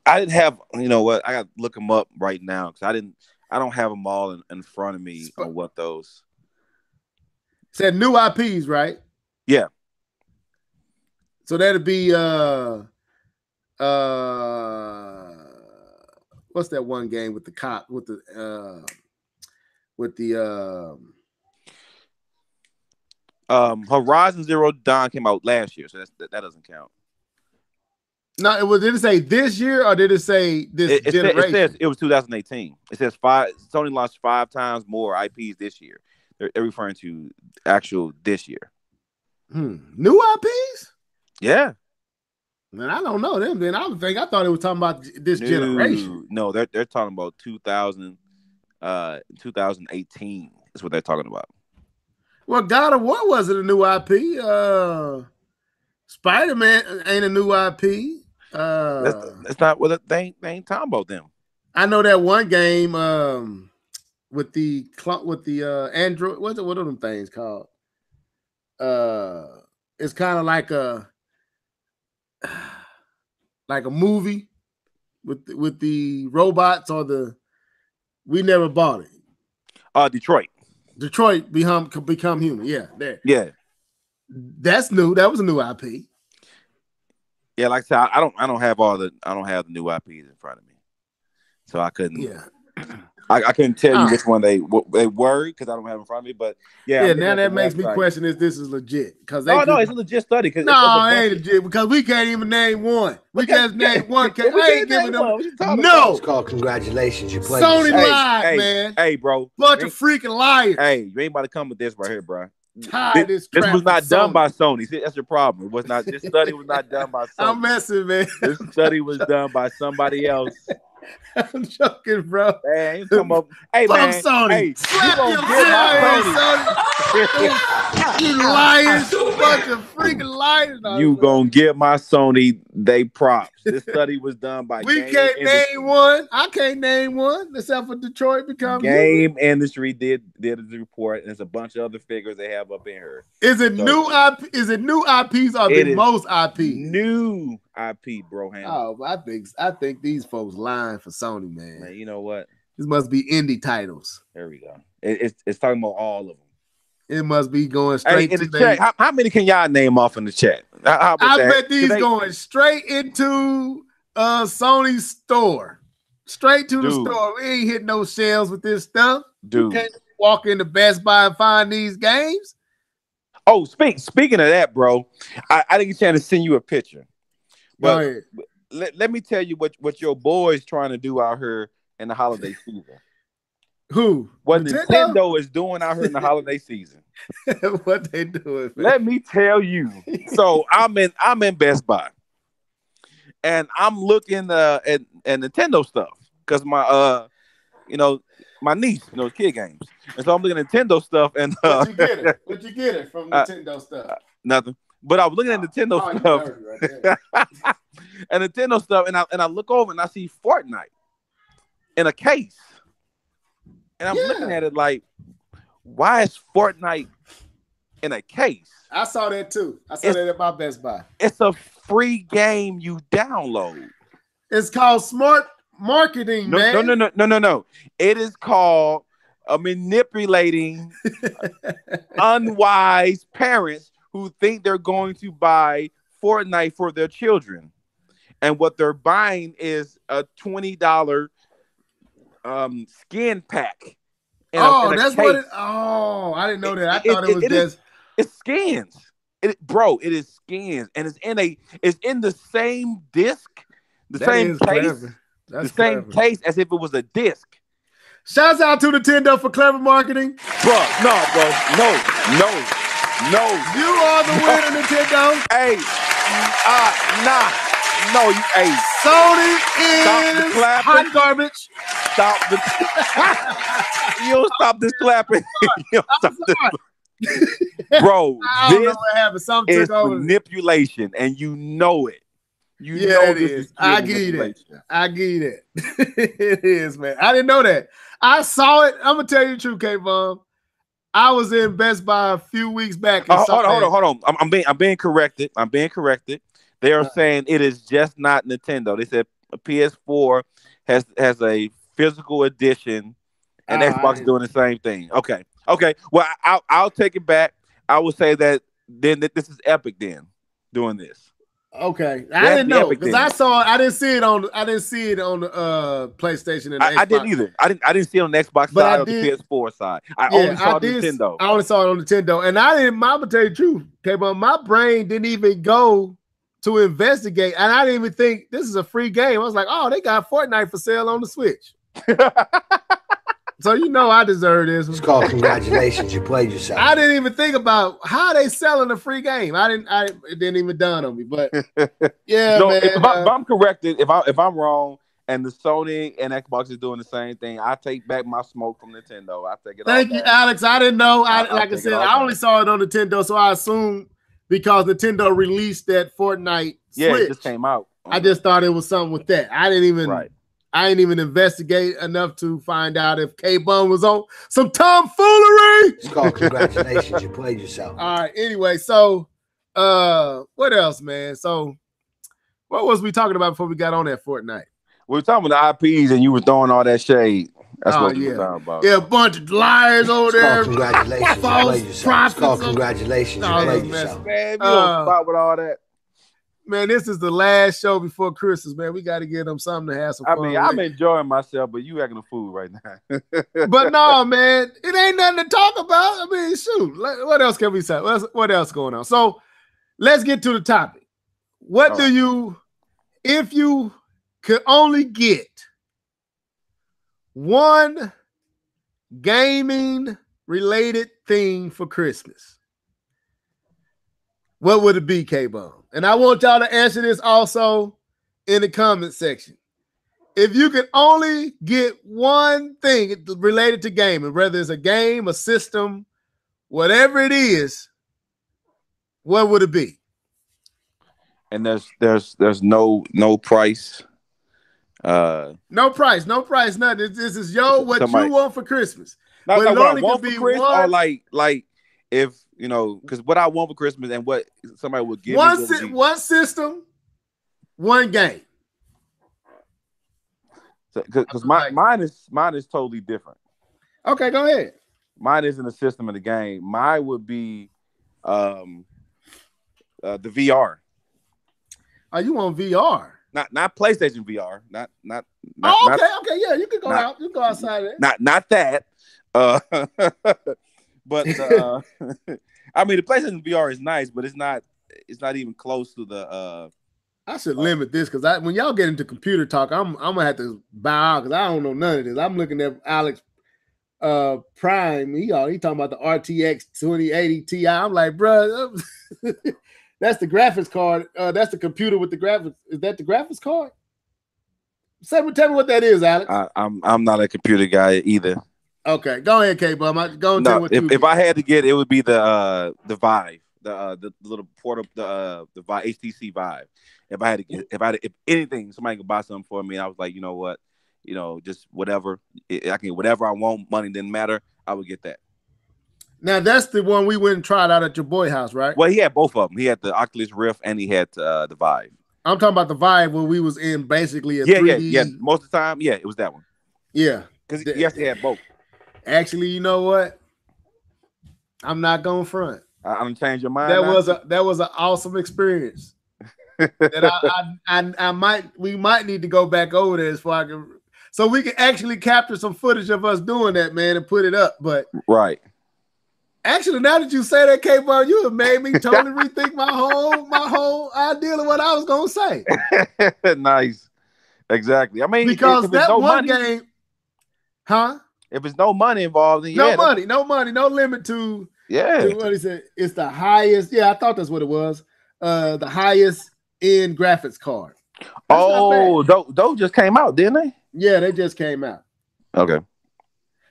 I didn't have. You know what? I got to look them up right now because I don't have them all in front of me on what those. Said new IPs, right? Yeah. So that'd be what's that one game with the cop with the Horizon Zero Dawn came out last year, so that doesn't count. No, did it say this year or did it say this generation? It says it was 2018. It says Sony launched 5 times more IPs this year. They're referring to actual this year. New IPs? Yeah. Man, I don't know them. Then I thought it was talking about this generation. No, they're talking about 2018 is what they're talking about. Well, God of War wasn't a new IP. Spider-Man ain't a new IP. That's not what they ain't talking about them. I know that one game with the Android. What are them things called? It's kind of like a movie with the robots or the. We never bought it. Detroit. Detroit become human. Yeah, there. Yeah, that's new. That was a new IP. Yeah, like I said, I don't have the new IPs in front of me, so I couldn't. Yeah. I couldn't tell you which one they were because I don't have it in front of me. But yeah, now that makes me question if this is legit. Because no, it's a legit study. No, it ain't legit because we can't even name one. We can't name one. I ain't giving them. No, it's called congratulations. You played. Sony lied, man. Hey, bro, bunch of freaking liars. Hey, you ain't about to come with this right here, bro. This was not done by Sony. See, that's your problem. It was not. This study was not done by Sony. I'm messing, man. This study was done by somebody else. I'm joking, bro. Man, come up. Hey, man. Sony. Hey, slap your Sony. You liars. Bunch of freaking liars. You gonna get my Sony they props. This study was done by we can't name one. I can't name one except for Detroit become Game Industry did the report, and there's a bunch of other figures they have up in here. Is it new IP? Is it new IPs or the most IP? New IP, bro. Oh, I think these folks lying for Sony, man. You know what? This must be indie titles. There we go. It's talking about all of them. It must be going straight in the chat. How many can y'all name off in the chat? I bet these going straight into Sony's store. Straight to the store. We ain't hitting no shelves with this stuff. Dude. You can't walk into Best Buy and find these games. Oh, speaking of that, bro, I didn't get a chance to send you a picture. But let me tell you what your boy's trying to do out here in the holiday season. Who? What Nintendo is doing out here in the holiday season. What they doing? Man? Let me tell you. So I'm in Best Buy, and I'm looking at Nintendo stuff because my my niece knows kid games, and so I'm looking at Nintendo stuff. And What'd you get it from Nintendo stuff? Nothing. But I was looking at Nintendo stuff, right and Nintendo stuff, and I look over and I see Fortnite in a case. And I'm looking at it like, why is Fortnite in a case? I saw that too. I saw that at my Best Buy. It's a free game you download. It's called smart marketing, man. No. It is called manipulating unwise parents who think they're going to buy Fortnite for their children. And what they're buying is a $20 skin pack. That's what it. Oh, I didn't know that. I thought it was just. It's skins. It is skins, and it's in the same disc, same case, same case as if it was a disc. Shouts out to Nintendo for clever marketing, bro. No. You are the winner, Nintendo. Hey, no, you. Hey, Sony is hot garbage. Stop the. You don't stop this clapping. Bro, I don't know what happened. Something is manipulation, and you know it. You know it is. I give you that. It is, man. I didn't know that. I saw it. I'm gonna tell you the truth, K-Bomb. I was in Best Buy a few weeks back. Hold on. I'm being corrected. They are saying it is just not Nintendo. They said a PS4 has a physical edition, and Xbox is doing the same thing. Okay. Well, I'll take it back. I would say that then this is Epic then doing this. Okay, I didn't know because I saw it. I didn't see it on the PlayStation and the Xbox. I didn't either. I didn't see it on the Xbox side or the PS4 side. I only saw Nintendo. I only saw it on Nintendo, and I didn't. I'm gonna tell you the truth, okay, but my brain didn't even go to investigate, and I didn't even think this is a free game. I was like, oh, they got Fortnite for sale on the Switch. So I deserve this. It's called congratulations. You played yourself. I didn't even think about how they selling a free game. It didn't even dawn on me. But yeah, so man. If I'm corrected, if I'm wrong, and the Sony and Xbox is doing the same thing, I take back my smoke from Nintendo. I take it. Thank you, Alex. I didn't know. Like I said, I only saw it on Nintendo, so I assumed because Nintendo released that Fortnite Switch, it just came out. I just thought it was something with that. I didn't even. Right. I ain't even investigate enough to find out if K-Bun was on some tomfoolery. It's called congratulations. You played yourself. All right. Anyway, so what else, man? So what was we talking about before we got on that Fortnite? We were talking about the IPs and you were throwing all that shade. That's what we were talking about. Yeah, a bunch of liars over there. Congratulations. False prophets. It's called congratulations. You played yourself. Man, you don't spot with all that. Man, this is the last show before Christmas, man. We got to give them something to have some fun. I mean, I'm enjoying myself, but you acting a fool right now. But no, man, it ain't nothing to talk about. I mean, shoot, what else can we say? What else going on? So let's get to the topic. What do you, if you could only get one gaming related thing for Christmas, what would it be, K-Bun? And I want y'all to answer this also in the comment section. If you could only get one thing related to gaming, whether it's a game, a system, whatever it is, what would it be? And there's no price. No price, nothing. This is what you want for Christmas. Not what I want for Christmas, or like if you know, because what I want for Christmas and what somebody would give me one system, one game. Because mine is totally different. Okay, go ahead. Mine isn't a system of the game. Mine would be the VR. Oh, you want VR? Not PlayStation VR. Not. Okay. Yeah, you can go out. You can go outside there. Not that. But I mean, the PlayStation VR is nice, but it's not even close to the. I should limit this because when y'all get into computer talk, I'm gonna have to bow out because I don't know none of this. I'm looking at Alex Prime. He talking about the RTX 2080 Ti. I'm like, bro, that's the graphics card. That's the computer with the graphics. Is that the graphics card? Tell me what that is, Alex. I'm not a computer guy either. Okay, go ahead, K-Bum. Go and tell what you. If I had to get, it would be the Vive, the little portable, the Vive, HTC Vive. If anything, somebody could buy something for me, and I was like, you know what, just whatever. I can get whatever I want. Money didn't matter. I would get that. Now that's the one we went and tried out at your boy house, right? Well, he had both of them. He had the Oculus Rift and he had the Vive. I'm talking about the Vive when we was in basically a 3D. Yeah. Most of the time, it was that one. Yeah, because he actually had both. Actually, you know what? I'm not going front. I'm gonna change your mind. That was an awesome experience. That we might need to go back over there so we can actually capture some footage of us doing that, man, and put it up. But right. Actually, now that you say that, K-Bun, you have made me totally rethink my whole idea of what I was gonna say. Nice. Exactly. I mean, because that no one game, if it's no money involved, then no money, no limit to what he said. It's the highest. Yeah, I thought that's what it was. The highest end graphics card. Those just came out, didn't they? Yeah, they just came out. Okay.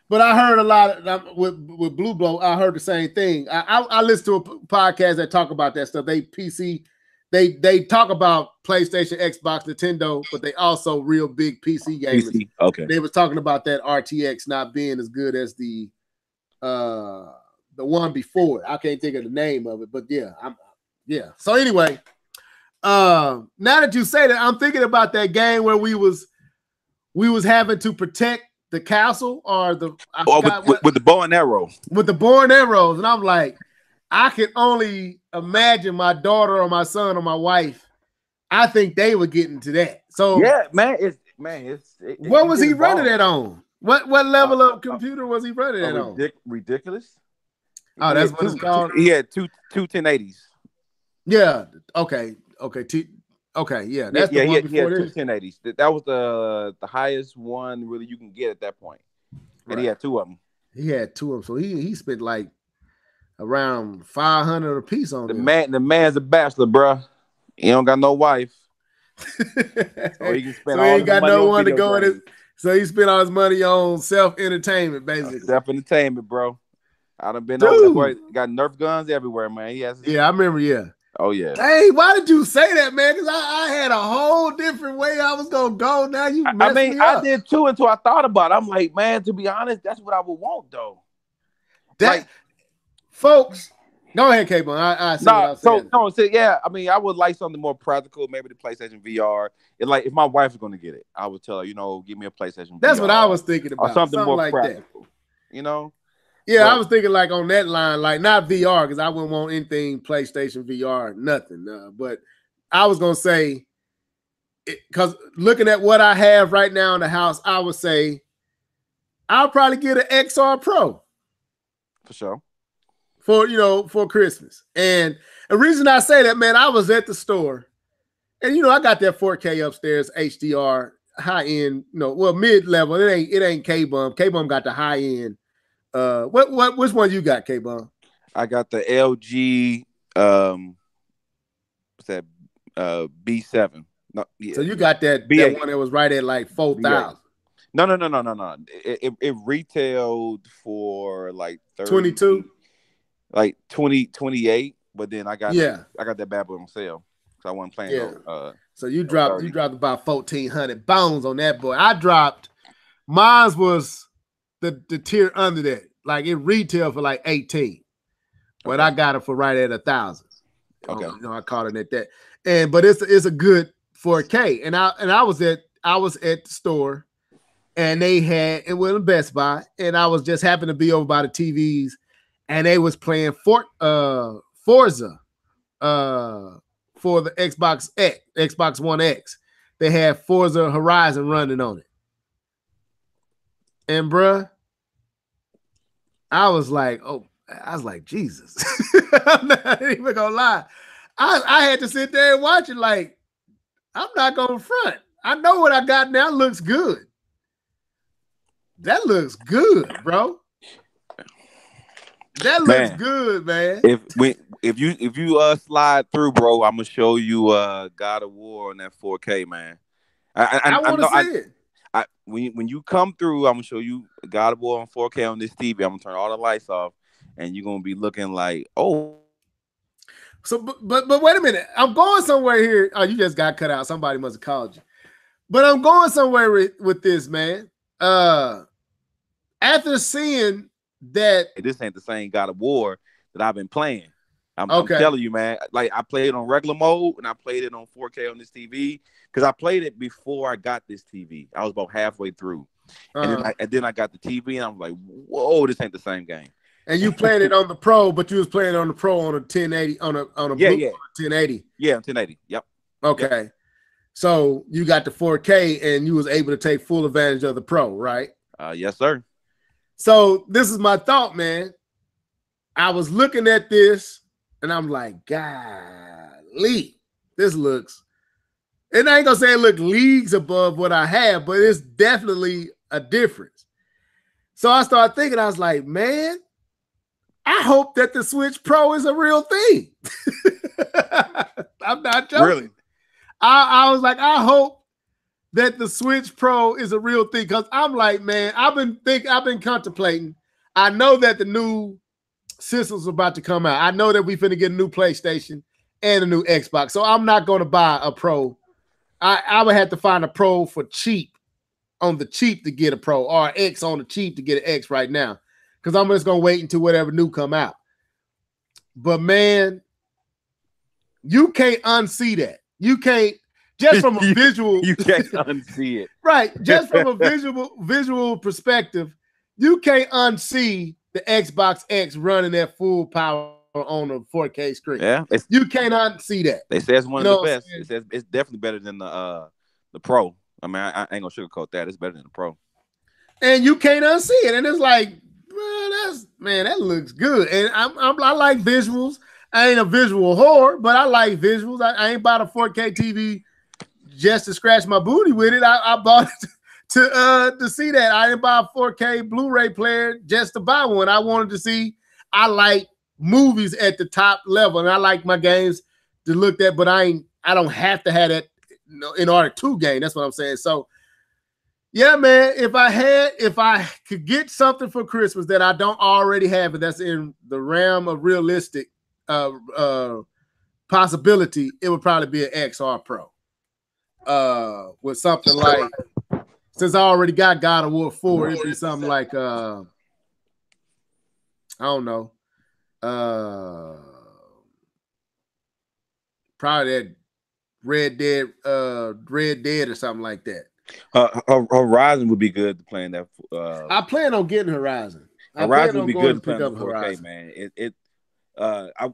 But I heard a lot of, with Blue Blow. I heard the same thing. I listened to a podcast that talk about that stuff. They talk about PlayStation, Xbox, Nintendo, but they also real big PC gamers. PC. Okay. They was talking about that RTX not being as good as the one before it. I can't think of the name of it, but yeah. So anyway, now that you say that, I'm thinking about that game where we was having to protect the castle or with the bow and arrow. With the bow and arrows. And I'm like, I can only imagine my daughter or my son or my wife. I think they were getting to that. So yeah, man, what was he running it on? What level of computer was he running it on? Ridiculous. Oh, that's what it's called. He had two 1080s. Yeah. Okay. Yeah. That's the one before this. He had two 1080s. That was the highest one really you can get at that point. And right. He had two of them. So he spent like around $500 a piece on the them. The man's a bachelor, bro. He don't got no wife. So he can spend he ain't got no one to go in his. So he spent all his money on self-entertainment, basically. Self-entertainment, bro. I done been over there. Got Nerf guns everywhere, man. I remember. Yeah. Oh yeah. Hey, why did you say that, man? Because I had a whole different way I was gonna go. Now you messed me up. I did too until I thought about it. I'm like, man, to be honest, that's what I would want though. Folks, go ahead, K-Bone. I see what I'm saying. Yeah. I mean, I would like something more practical, maybe the PlayStation VR. If my wife is going to get it, I would tell her, give me a PlayStation VR. That's what I was thinking about. Or something more like practical. That. Yeah, I was thinking like on that line, like not VR, because I wouldn't want anything PlayStation VR, nothing. But I was gonna say, because looking at what I have right now in the house, I would say I'll probably get an XR Pro. For sure. For Christmas. And the reason I say that, man, I was at the store and I got that 4K upstairs HDR high end, mid-level. It ain't K-Bum. K-Bum got the high end. Which one you got, K-Bum? I got the LG what's that? B7. No, yeah. So you got that one that was right at like 4,000. No. It retailed for like 30, 22. Like 28, but then I got that bad boy on sale because I wasn't playing. Yeah. So you dropped about 1,400 bones on that boy. I dropped mine was the tier under that. Like it retailed for like 18, but I got it for right at 1,000. Okay. I caught it at that. But it's a good 4K. And I was at the store and they had it was Best Buy, and I was just happened to be over by the TVs. And they was playing Forza for the Xbox One X. They had Forza Horizon running on it. And bruh, I was like, Jesus. I'm not even gonna lie. I had to sit there and watch it like, I'm not gonna front. I know what I got now looks good. That looks good, bro. That looks good, man. If you slide through, bro, I'm gonna show you God of War on that 4K, man. I want to see it. When you come through, I'm gonna show you God of War on 4K on this TV. I'm gonna turn all the lights off, and you're gonna be looking like, oh. So, but wait a minute. I'm going somewhere here. Oh, you just got cut out. Somebody must have called you. But I'm going somewhere with this, man. After seeing that this ain't the same God of War that I've been playing. I'm telling you, man. Like I played it on regular mode and I played it on 4K on this TV because I played it before I got this TV. I was about halfway through, and then I got the TV and I'm like, whoa, this ain't the same game. And you played it on the Pro, but you was playing on the Pro on a 1080 on a 1080. Yeah, 1080. Yep. Okay. Yep. So you got the 4K and you was able to take full advantage of the Pro, right? Yes, sir. So this is my thought, man. I was looking at this and I'm like, golly, this looks, and I ain't gonna say it look leagues above what I have, but it's definitely a difference. So I started thinking, I was like, man, I hope that the Switch Pro is a real thing. I'm not joking. Really? I was like, I hope that the Switch Pro is a real thing, because I'm like, man, I've been contemplating. I know that the new systems are about to come out. I know that we finna get a new PlayStation and a new Xbox. So I'm not going to buy a Pro. I would have to find a Pro for cheap, on the cheap to get a Pro, or X on the cheap to get an X right now, because I'm just going to wait until whatever new come out. But man, you can't unsee that. You can't. Just from a visual, you can't unsee it. Right. Just from a visual perspective, you can't unsee the Xbox X running at full power on a 4K screen. Yeah, you can't unsee that. They say it's one of the best. It says it's definitely better than the Pro. I mean, I ain't gonna sugarcoat that. It's better than the Pro. And you can't unsee it. And it's like, that looks good. And I like visuals. I ain't a visual whore, but I like visuals. I ain't bought a 4K TV just to scratch my booty with it. I bought it to see that. I didn't buy a 4K Blu-ray player just to buy one. I wanted to see. I like movies at the top level, and I like my games to look at, but I don't have to have that in order to game. That's what I'm saying. So yeah, man, if I could get something for Christmas that I don't already have, and that's in the realm of realistic possibility, it would probably be an XR Pro. With something like, since I already got God of War 4, it'd be something like I don't know. Probably that Red Dead or something like that. Horizon would be good to play in that. I plan on getting Horizon. Horizon would be good to play on 4K, Horizon. Man.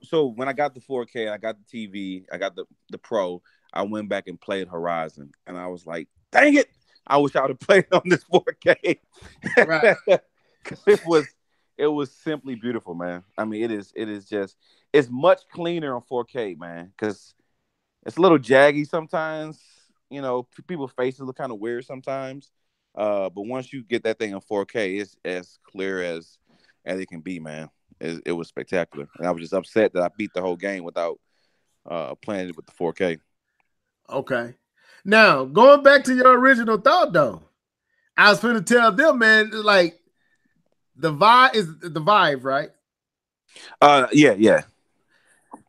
So when I got the 4K, I got the TV, I got the Pro, I went back and played Horizon, and I was like, dang it, I wish I would have played on this 4K. Right. It was simply beautiful, man. I mean, it's much cleaner on 4K, man, because it's a little jaggy sometimes. You know, people's faces look kind of weird sometimes. But once you get that thing in 4K, it's as clear as it can be, man. It was spectacular. And I was just upset that I beat the whole game without playing it with the 4K. Okay. Now, going back to your original thought, though, I was going to tell them, man, like, the Vive, right? Yeah.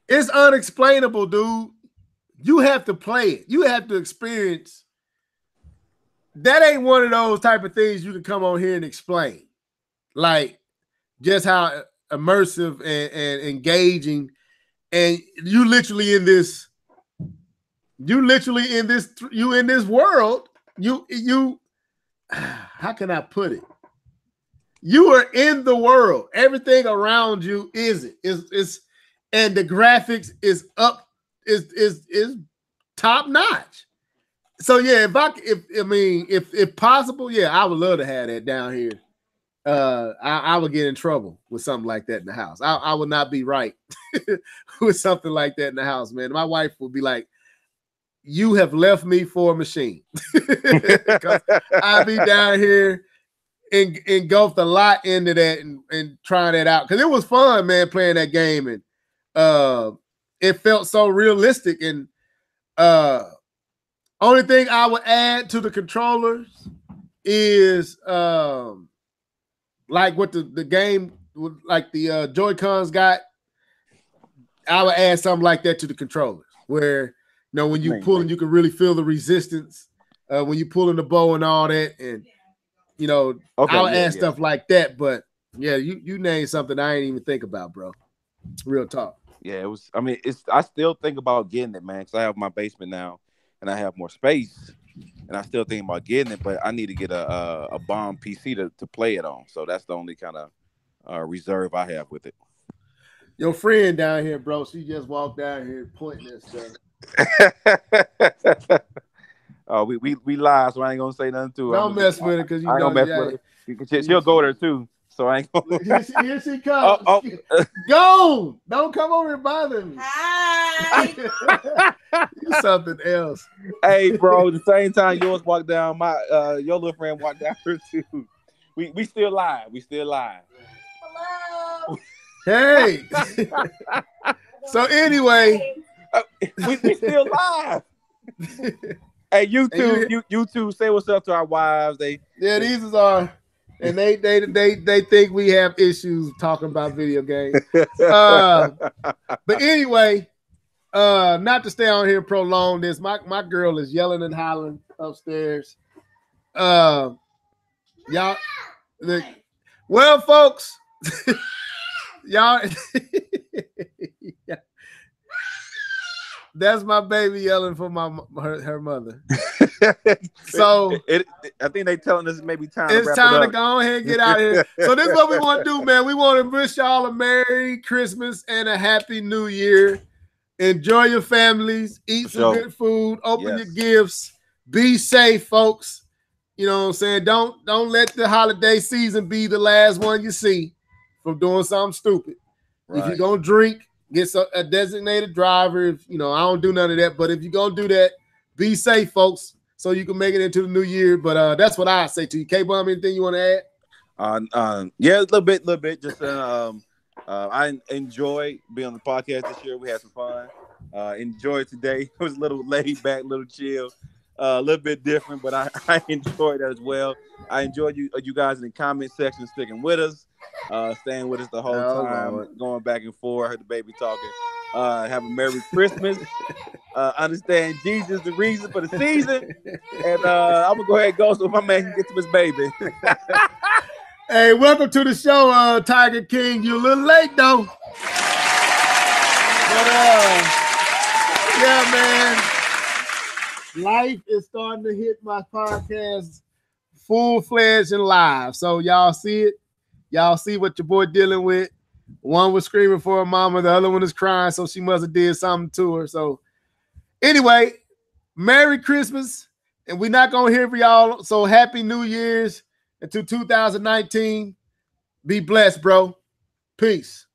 It's unexplainable, dude. You have to play it. You have to experience. That ain't one of those type of things you can come on here and explain. Like, just how immersive and engaging, and you in this world. You how can I put it? You are in the world. Everything around you is and the graphics is top notch. So yeah, if possible, yeah, I would love to have that down here. I would get in trouble with something like that in the house. I would not be right with something like that in the house, man. My wife would be like, "You have left me for a machine." Because I'd be down here and engulfed a lot into that and trying that out. Because it was fun, man, playing that game. And it felt so realistic. And only thing I would add to the controllers is like what the game, like the Joy-Cons got. I would add something like that to the controllers, where when you pulling, you can really feel the resistance when you pulling the bow and all that. And I'll add stuff like that. But yeah, you named something I ain't even think about, bro. Real talk. Yeah, it was. I mean, I still think about getting it, man, because I have my basement now, and I have more space, and I still think about getting it. But I need to get a bomb PC to play it on. So that's the only kind of reserve I have with it. Your friend down here, bro, she just walked down here pointing at stuff. Oh, we live, so I ain't gonna say nothing to her. Don't mess with her, because I ain't gonna mess with her. She'll go there too. So I ain't gonna. Here she comes. Go! Don't come over and bother me. Hi. You something else. Hey, bro. At the same time, yours walked down. Your little friend walked down here too. We still live. Hello. Hey. So anyway, we still live. Hey, you two, say what's up to our wives. These is our. And they think we have issues talking about video games. But anyway, not to stay on here and prolong this. My girl is yelling and hollering upstairs. Y'all, well, folks, y'all. That's my baby yelling for her mother. So I think they telling us maybe time. It's time to go ahead and get out of here. So this is what we want to do, man. We want to wish y'all a Merry Christmas and a Happy New Year. Enjoy your families. Eat some good food. Open your gifts. Be safe, folks. You know what I'm saying? Don't let the holiday season be the last one you see from doing something stupid. Right. If you're gonna drink, get a designated driver. I don't do none of that. But if you're going to do that, be safe, folks, so you can make it into the new year. But that's what I say to you. K-Bomb, anything you want to add? Yeah, a little bit. Just I enjoy being on the podcast this year. We had some fun. Enjoy it today. It was a little laid back, a little chill. A little bit different, but I enjoyed it as well. I enjoyed you guys in the comment section sticking with us, staying with us the whole time, going back and forth. I heard the baby talking. Have a Merry Christmas. Understand Jesus the reason for the season. And I'm gonna go ahead and go so my man can get to his baby. Hey, welcome to the show, Tiger King. You're a little late though. But yeah, man. Life is starting to hit my podcast full-fledged and live. So y'all see it. Y'all see what your boy dealing with. One was screaming for her mama, the other one is crying, so she must have did something to her. So anyway, Merry Christmas. And we're not gonna hear for y'all. So Happy New Year's into 2019. Be blessed, bro. Peace.